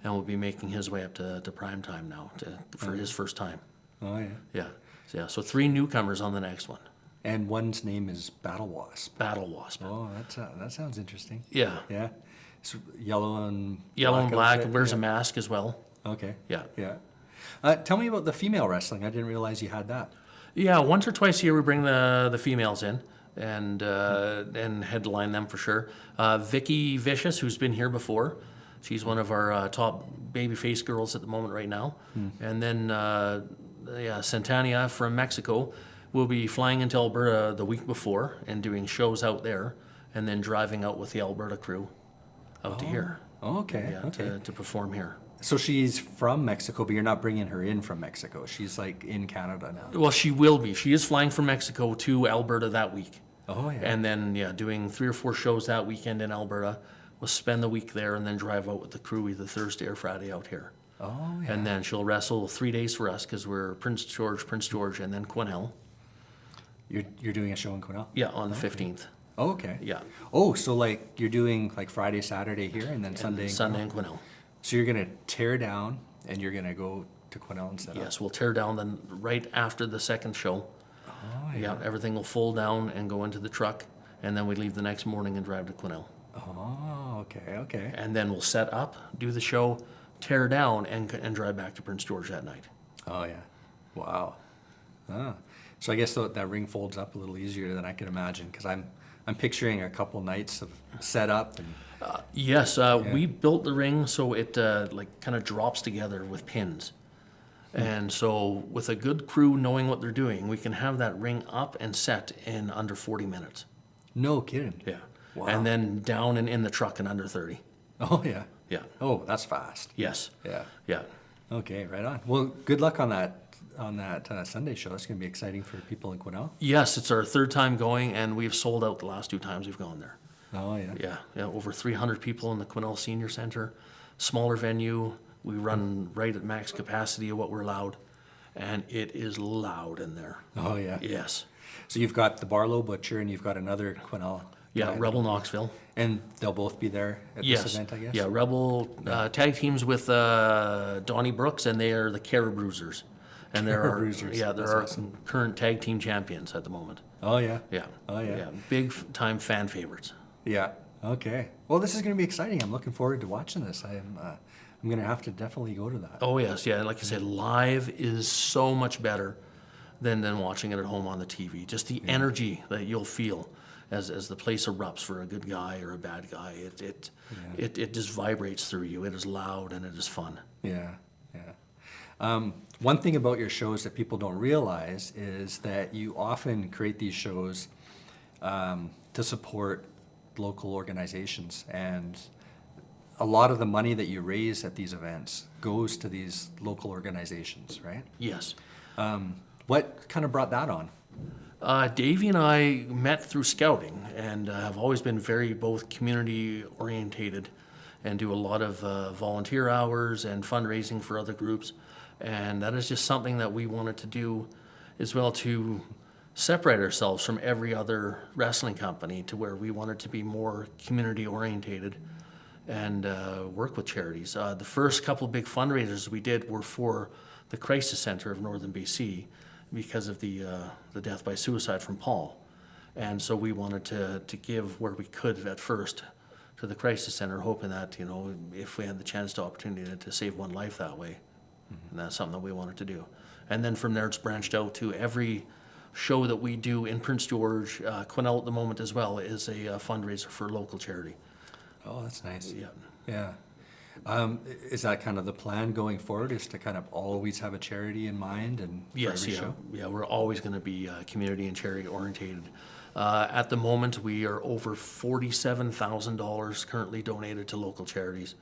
and will be making his way up to prime time now for his first time. Oh, yeah. Yeah. So 3 newcomers on the next one. And one's name is Battle Wasp. Battle Wasp. Oh, that sounds interesting. Yeah. Yeah. It's yellow and Yellow and black, outfit. wears Yeah. a mask as well. Okay. Yeah. Yeah. Tell me about the female wrestling. I didn't realize you had that. Yeah, once or twice a year we bring the females in and headline them for sure. Vicky Vicious, who's been here before, she's one of our top babyface girls at the moment right now. And then Santania from Mexico will be flying into Alberta the week before and doing shows out there, and then driving out with the Alberta crew out to here. Oh, okay. Yeah, okay. to perform here. So she's from Mexico, but you're not bringing her in from Mexico. She's like in Canada now. Well, she will be. She is flying from Mexico to Alberta that week. Oh, yeah. And then, doing 3 or 4 shows that weekend in Alberta. We'll spend the week there and then drive out with the crew either Thursday or Friday out here. Oh, yeah. And then she'll wrestle 3 days for us because we're Prince George, and then Quesnel. You're doing a show in Quesnel? Yeah, on the 15th. Oh, okay. Yeah. Oh, so like you're doing like Friday, Saturday here, and then Sunday. And in Sunday Quesnel? in Quesnel. So you're gonna tear down, and you're gonna go to Quesnel and set up. Yes, we'll tear down then right after the second show. Oh, Yeah, everything will fold down and go into the truck, and then we leave the next morning and drive to Quesnel. Oh, okay. And then we'll set up, do the show, tear down, and drive back to Prince George that night. Oh, yeah. Wow. Ah. So I guess that ring folds up a little easier than I could imagine, because I'm picturing a couple nights of setup and. Yes, we built the ring so it kind of drops together with pins. And so with a good crew knowing what they're doing, we can have that ring up and set in under 40 minutes. No kidding. Yeah. Wow. And then down and in the truck in under 30. Oh, yeah. Yeah. Oh, that's fast. Yes. Yeah. Yeah. Okay, right on. Well, good luck on that Sunday show. It's going to be exciting for people in Quesnel. Yes, it's our 3rd time going, and we've sold out the last 2 times we've gone there. Oh, yeah. Yeah, over 300 people in the Quesnel Senior Center, smaller venue. We run right at max capacity of what we're allowed, and it is loud in there. Oh, yeah. Yes. So you've got the Barlow Butcher, and you've got another Quesnel. Yeah, guy. Rebel Knoxville. And they'll both be there at Yes. this event, I guess? Yeah, Rebel tag teams with Donnie Brooks, and they are the Cara Bruisers. And there are Bruisers. they're That's our awesome. current tag team champions at the moment. Oh, yeah. Yeah. Oh, yeah. Big time fan favorites. Yeah. Okay. Well, this is going to be exciting. I'm looking forward to watching this. I'm going to have to definitely go to that. Oh yes, yeah. Like I said, live is so much better than watching it at home on the TV. Just the energy that you'll feel as the place erupts for a good guy or a bad guy. It just vibrates through you. It is loud and it is fun. Yeah. One thing about your shows that people don't realize is that you often create these shows to support local organizations, and a lot of the money that you raise at these events goes to these local organizations, right? Yes. What kind of brought that on? Davey and I met through scouting and have always been very both community orientated and do a lot of volunteer hours and fundraising for other groups. And that is just something that we wanted to do as well, to separate ourselves from every other wrestling company, to where we wanted to be more community orientated and work with charities. The first couple big fundraisers we did were for the Crisis Center of Northern BC because of the death by suicide from Paul. And so we wanted to give where we could at first to the Crisis Center, hoping that, if we had the chance to opportunity to save one life that way. And that's something that we wanted to do. And then from there it's branched out to every show that we do in Prince George. Quesnel at the moment as well is a fundraiser for local charity. Oh, that's nice. Yeah. Yeah. Is that kind of the plan going forward, is to kind of always have a charity in mind and for Yes, every yeah. show? Yeah, we're always going to be community and charity orientated. At the moment, we are over $47,000 currently donated to local charities.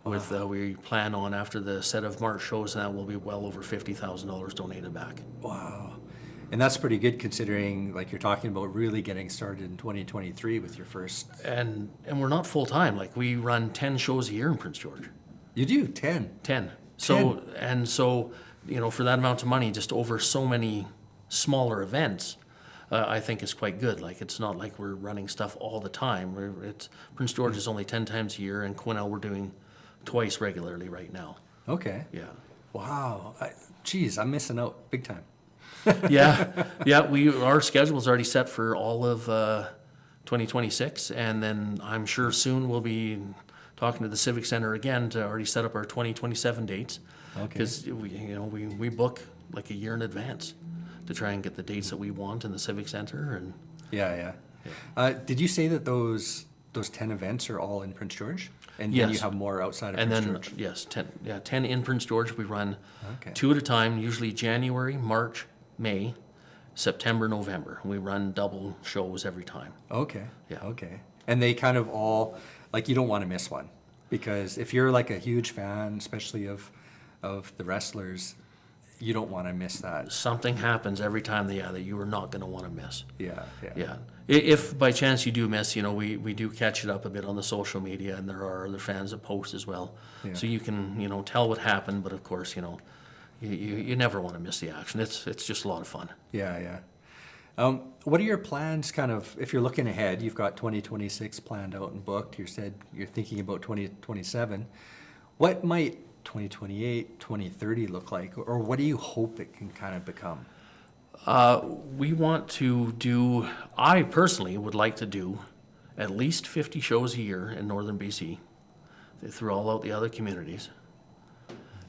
With we plan on, after the set of March shows, that will be well over $50,000 donated back. Wow. And that's pretty good considering, like, you're talking about really getting started in 2023 with your first. And we're not full time. Like we run 10 shows a year in Prince George. You do 10. 10. So and so, for that amount of money, just over so many smaller events, I think is quite good. Like it's not like we're running stuff all the time. Prince George is only 10 times a year, and Quesnel we're doing twice regularly right now. Okay. Yeah. Wow. Geez, I'm missing out big time. Yeah. Our schedule's already set for all of 2026, and then I'm sure soon we'll be talking to the Civic Center again to already set up our 2027 dates. Okay. Because we book like a year in advance to try and get the dates that we want in the Civic Center. And Yeah. Did you say that those 10 events are all in Prince George? And then you Yes. have more outside of and Prince then George? yes, 10 in Prince George. We run Okay. 2 at a time, usually January, March, May, September, November. We run double shows every time. Okay. Yeah. Okay. And they kind of all, like, you don't want to miss one. Because if you're like a huge fan, especially of the wrestlers, you don't want to miss that. Something happens every time that you are not going to want to miss. Yeah. Yeah. If by chance you do miss, we do catch it up a bit on the social media, and there are other fans that post as well. Yeah. So you can, tell what happened, but of course, you never want to miss the action. It's just a lot of fun. Yeah. What are your plans, kind of, if you're looking ahead, you've got 2026 planned out and booked, you said you're thinking about 2027. What might 2028, 2030 look like, or what do you hope it can kind of become? We want to do, I personally would like to do at least 50 shows a year in northern BC through all out the other communities,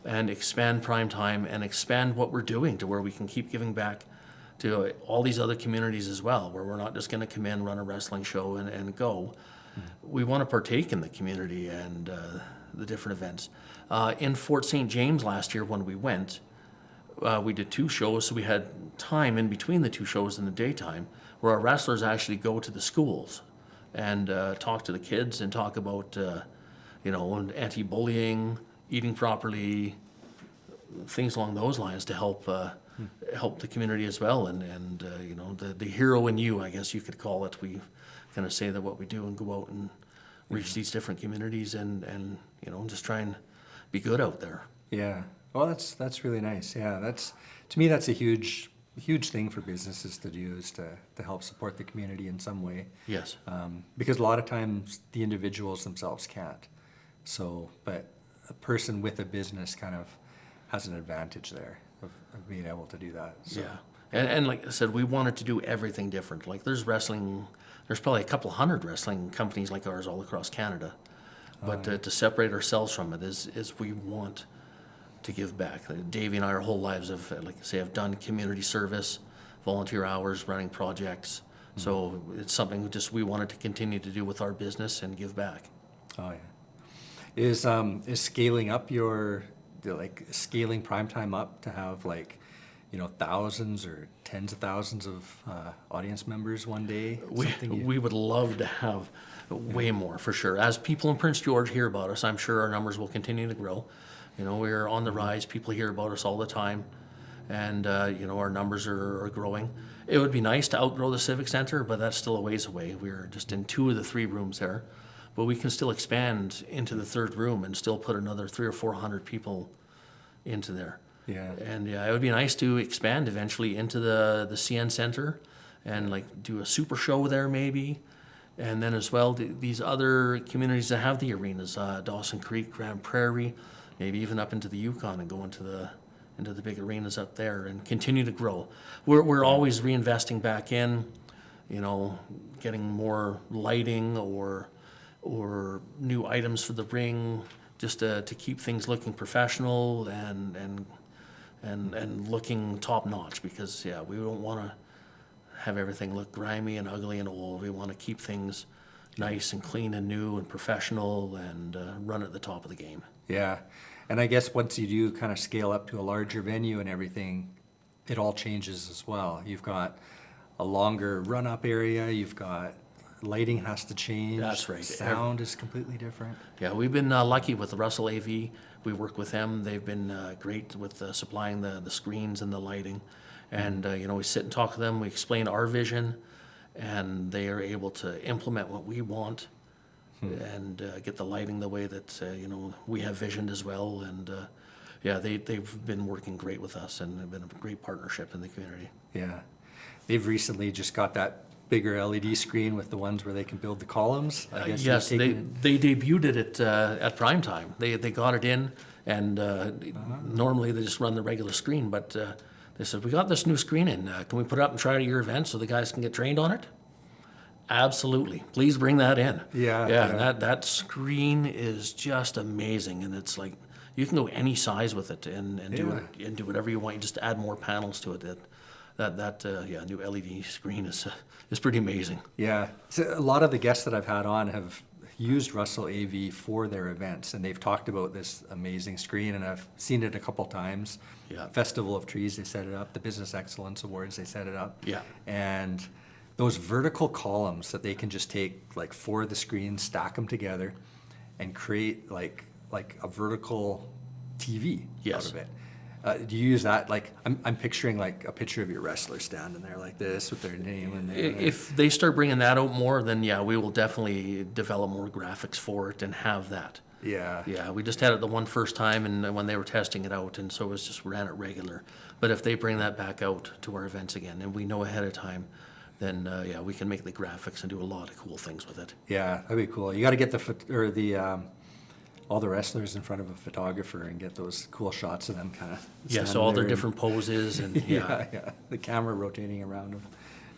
and expand prime time and expand what we're doing to where we can keep giving back to all these other communities as well, where we're not just going to come in, run a wrestling show and go. We want to partake in the community and the different events. In Fort St. James last year when we went, we did 2 shows, so we had time in between the 2 shows in the daytime where our wrestlers actually go to the schools and talk to the kids and talk about, anti-bullying, eating properly, things along those lines to help the community as well. And the hero in you, I guess you could call it. We kind of say that what we do and go out and reach these different communities and just try and be good out there. Yeah. Well, that's really nice. Yeah, to me that's a huge thing for businesses to do, is to help support the community in some way. Yes. Because a lot of times the individuals themselves can't. So, but a person with a business kind of has an advantage there of being able to do that. So. Yeah. And like I said, we wanted to do everything different. Like there's probably a couple hundred wrestling companies like ours all across Canada. But to separate ourselves from it is we want to give back. Davey and I, our whole lives have done community service, volunteer hours, running projects. Mm-hmm. So it's something we wanted to continue to do with our business and give back. Oh yeah. Is scaling up scaling primetime up to have thousands or tens of thousands of audience members one day? We would love to have way more, for sure. As people in Prince George hear about us, I'm sure our numbers will continue to grow. We're on the rise. People hear about us all the time, and our numbers are growing. It would be nice to outgrow the Civic Center, but that's still a ways away. We're just in 2 of the 3 rooms there, but we can still expand into the 3rd room and still put another 300 or 400 people into there. Yeah. And it would be nice to expand eventually into the CN Center and do a super show there maybe. And then as well, these other communities that have the arenas, Dawson Creek, Grand Prairie, maybe even up into the Yukon and go into the big arenas up there and continue to grow. We're always reinvesting back in, getting more lighting or new items for the ring, just to keep things looking professional and looking top notch, because we don't want to have everything look grimy and ugly and old. We want to keep things nice and clean and new and professional and run at the top of the game. Yeah. And I guess once you do kind of scale up to a larger venue and everything, it all changes as well. You've got a longer run-up area. You've got lighting has to change. That's right. Sound is completely different. Yeah, we've been lucky with the Russell AV. We work with them. They've been great with supplying the screens and the lighting. And, we sit and talk to them, we explain our vision, and they are able to implement what we want and get the lighting the way that, we have visioned as well. And, they've been working great with us and have been a great partnership in the community. Yeah. They've recently just got that bigger LED screen with the ones where they can build the columns. I guess Yes, they've they taken debuted it at prime time. They got it in, and normally they just run the regular screen, but they said, we got this new screen in. Can we put it up and try it at your event so the guys can get trained on it? Absolutely. Please bring that in. Yeah, Yeah, yeah. that screen is just amazing, and it's like you can go any size with it and do it and do whatever you want. You just add more panels to it. That new LED screen is pretty amazing. Yeah. So a lot of the guests that I've had on have used Russell AV for their events, and they've talked about this amazing screen, and I've seen it a couple times. Yeah. Festival of Trees, they set it up. The Business Excellence Awards, they set it up. Yeah. And those vertical columns that they can just take like 4 of the screens, stack them together, and create like a vertical TV out Yes. of it. Do you use that? Like, I'm picturing like a picture of your wrestler standing there like this with their name and their, If they start bringing that out more, then yeah, we will definitely develop more graphics for it and have that. yeah. Yeah, we just had it the one first time and when they were testing it out, and so it was just ran it regular. But if they bring that back out to our events again, and we know ahead of time, then we can make the graphics and do a lot of cool things with it. Yeah, that'd be cool. You got to get all the wrestlers in front of a photographer and get those cool shots of them kind of. Yeah, so all their different poses and Yeah, yeah. The camera rotating around them.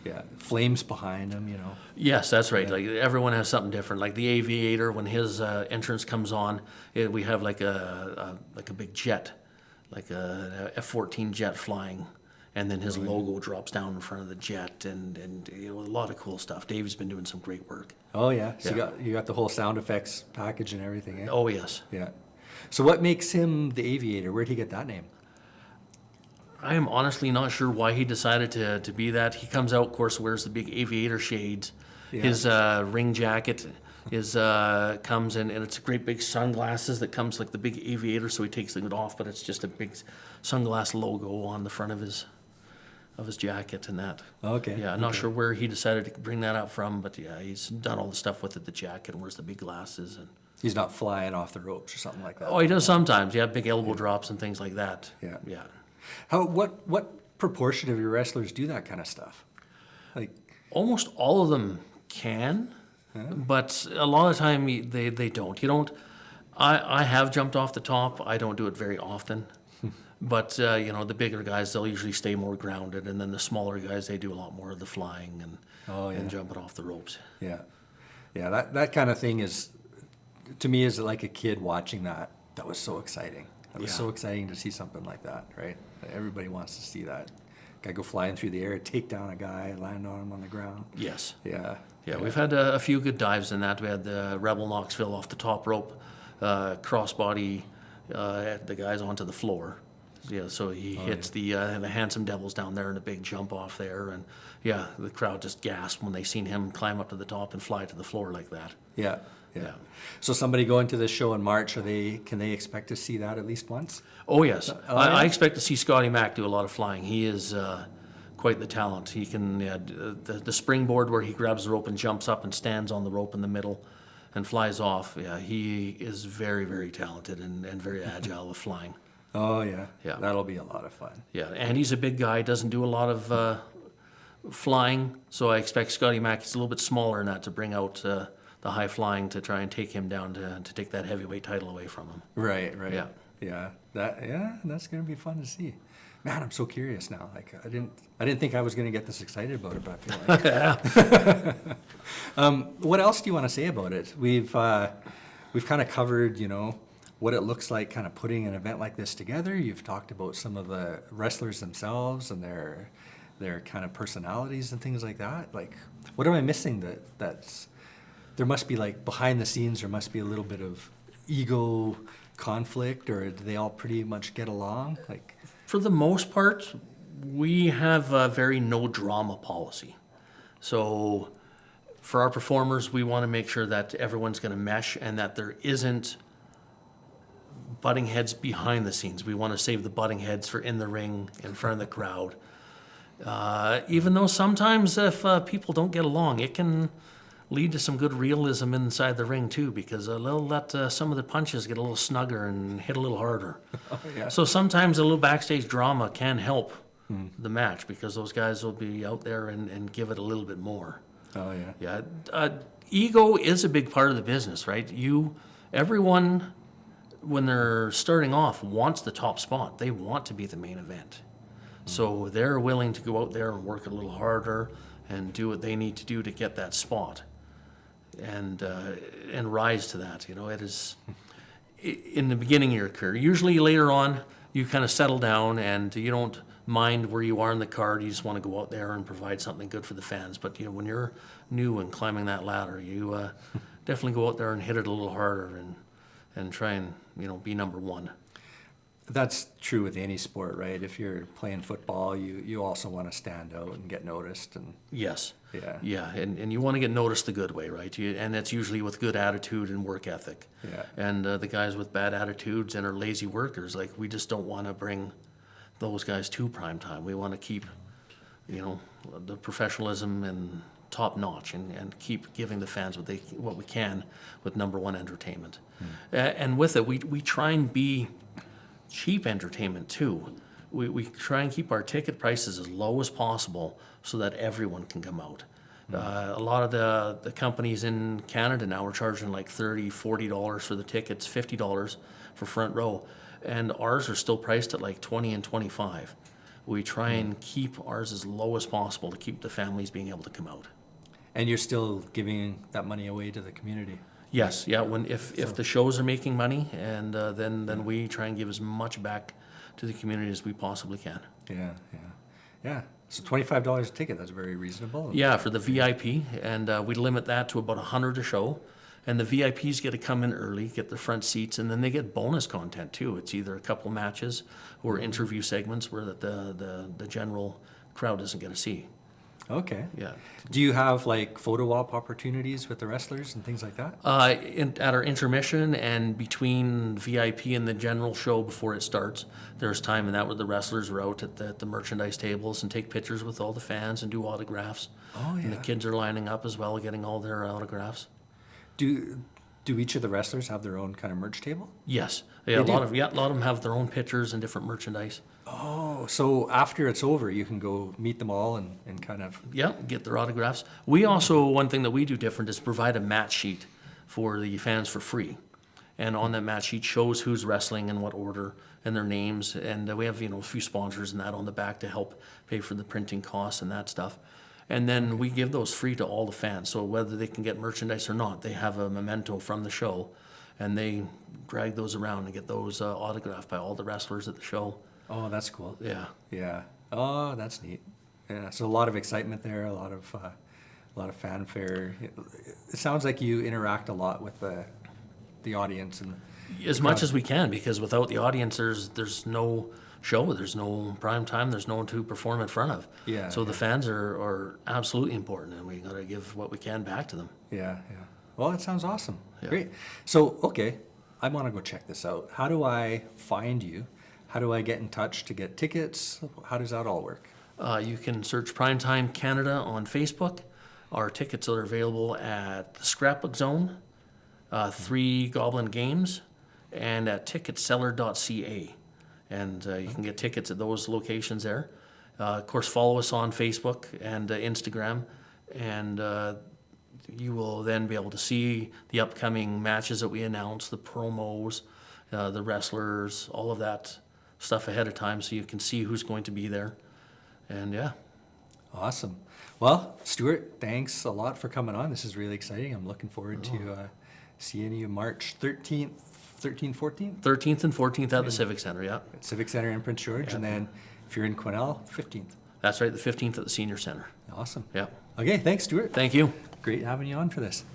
Yeah, flames behind them. Yes, that's right. Like everyone has something different. Like the aviator, when his entrance comes on, we have like a big jet, like a F-14 jet flying, and then his logo drops down in front of the jet, and a lot of cool stuff. Dave's been doing some great work. Oh yeah. So Yeah. you got the whole sound effects package and everything. Eh? Oh yes, Yeah. So what makes him the aviator? Where'd he get that name? I am honestly not sure why he decided to be that. He comes out, of course, wears the big aviator shades. Yeah. His ring jacket comes in, and it's great big sunglasses that comes like the big aviator. So he takes it off, but it's just a big sunglass logo on the front of his jacket and that. Okay. Yeah, I'm not sure where he decided to bring that out from, but yeah, he's done all the stuff with it, the jacket, and wears the big glasses. And He's not flying off the ropes or something like that. oh, he does sometimes. Yeah, big elbow drops and things like that. Yeah. Yeah. What proportion of your wrestlers do that kind of stuff? Like, Almost all of them can, but a lot of the time they don't. You don't. I have jumped off the top. I don't do it very often. But the bigger guys, they'll usually stay more grounded, and then the smaller guys, they do a lot more of the flying and jumping off the ropes. yeah, yeah. That kind of thing is, to me, is like a kid watching that. That was so exciting. That was Yeah. so exciting to see something like that, right? Everybody wants to see that. Guy go flying through the air, take down a guy, land on him on the ground. Yes. Yeah. Yeah, we've had a few good dives in that. We had the Rebel Knoxville off the top rope, crossbody, the guys onto the floor. Yeah, so he hits the Handsome Devils down there in a big jump off there, and yeah, the crowd just gasped when they seen him climb up to the top and fly to the floor like that. Yeah. Yeah. Yeah. So somebody going to this show in March, can they expect to see that at least once? Oh yes, Oh, I yeah? expect to see Scotty Mack do a lot of flying. He is quite the talent. He can the springboard where he grabs the rope and jumps up and stands on the rope in the middle and flies off. Yeah, he is very, very talented and very agile with flying. Oh yeah. Yeah. That'll be a lot of fun. Yeah, and he's a big guy, doesn't do a lot of flying, so I expect Scotty Mack is a little bit smaller in that to bring out the high flying to try and take him down to take that heavyweight title away from him. Right. Right. Yeah. Yeah. That's gonna be fun to see. Man, I'm so curious now. Like I didn't think I was gonna get this excited about it, but I feel like. What else do you want to say about it? We've kind of covered, what it looks like kind of putting an event like this together. You've talked about some of the wrestlers themselves and their kind of personalities and things like that. Like, what am I missing there must be like behind the scenes, there must be a little bit of ego conflict, or do they all pretty much get along? Like, For the most part, we have a very no drama policy. So for our performers, we want to make sure that everyone's going to mesh and that there isn't butting heads behind the scenes. We want to save the butting heads for in the ring, in front of the crowd. Even though sometimes if people don't get along, it can lead to some good realism inside the ring too, because they'll let some of the punches get a little snugger and hit a little harder. Oh, yeah. So sometimes a little backstage drama can help the match, because those guys will be out there and give it a little bit more. Oh, yeah. Yeah, ego is a big part of the business, right? Everyone, when they're starting off, wants the top spot. They want to be the main event. So they're willing to go out there and work a little harder and do what they need to do to get that spot, and rise to that. It is in the beginning of your career. Usually later on, you kind of settle down and you don't mind where you are in the card. You just want to go out there and provide something good for the fans. But when you're new and climbing that ladder, you definitely go out there and hit it a little harder and try and be number one. That's true with any sport, right? If you're playing football, you also want to stand out and get noticed. And Yes. Yeah. Yeah, and you want to get noticed the good way, right? And that's usually with good attitude and work ethic. Yeah. And the guys with bad attitudes and are lazy workers, like, we just don't want to bring those guys to prime time. We want to keep, the professionalism and top notch, and keep giving the fans what we can with number one entertainment. And with it, we try and be cheap entertainment too. We try and keep our ticket prices as low as possible so that everyone can come out. A lot of the companies in Canada now are charging like $30, $40 for the tickets, $50 for front row, and ours are still priced at like $20 and $25. We try and keep ours as low as possible to keep the families being able to come out. And you're still giving that money away to the community. Yes, yeah. If the shows are making money, and then we try and give as much back to the community as we possibly can. Yeah. So $25 a ticket, that's very reasonable. Yeah, for the VIP, and we limit that to about 100 a show. And the VIPs get to come in early, get the front seats, and then they get bonus content too. It's either a couple matches or interview segments where the general crowd doesn't get to see. Okay. Yeah. Do you have like photo op opportunities with the wrestlers and things like that? At our intermission and between VIP and the general show before it starts, there's time in that where the wrestlers are out at the merchandise tables and take pictures with all the fans and do autographs. Oh, yeah. And the kids are lining up as well, getting all their autographs. Do each of the wrestlers have their own kind of merch table? Yes. Yeah, They a lot do? of them have their own pictures and different merchandise. Oh, so after it's over, you can go meet them all and kind of... Yeah, get their autographs. We also, one thing that we do different is provide a match sheet for the fans for free. And on that match sheet shows who's wrestling in what order and their names. And we have, a few sponsors and that on the back to help pay for the printing costs and that stuff. And then we give those free to all the fans. So whether they can get merchandise or not, they have a memento from the show. And they drag those around and get those autographed by all the wrestlers at the show. Oh, that's cool. Yeah. Yeah. Oh, that's neat. Yeah. So a lot of excitement there, a lot of fanfare. It sounds like you interact a lot with the audience and As much as we can, because without the audience, there's no show, there's no prime time, there's no one to perform in front of. Yeah, So the yeah. fans are absolutely important, and we got to give what we can back to them. Yeah. Well, that sounds awesome. Yeah. Great. So, okay, I want to go check this out. How do I find you? How do I get in touch to get tickets? How does that all work? You can search Primetime Canada on Facebook. Our tickets are available at the Scrapbook Zone, 3 Goblin Games, and at ticketseller.ca. And you can get tickets at those locations there. Of course, follow us on Facebook and Instagram, and you will then be able to see the upcoming matches that we announce, the promos, the wrestlers, all of that stuff ahead of time, so you can see who's going to be there. And yeah. Awesome. Well, Stuart, thanks a lot for coming on. This is really exciting. I'm looking forward to seeing you March 13th, 14th? 13th and 14th at the Civic Center, yeah. At Civic Center in Prince George. Yeah. And then if you're in Quesnel, 15th. That's right, the 15th at the Senior Center. Awesome. Yeah. Okay, thanks, Stuart. Thank you. Great having you on for this.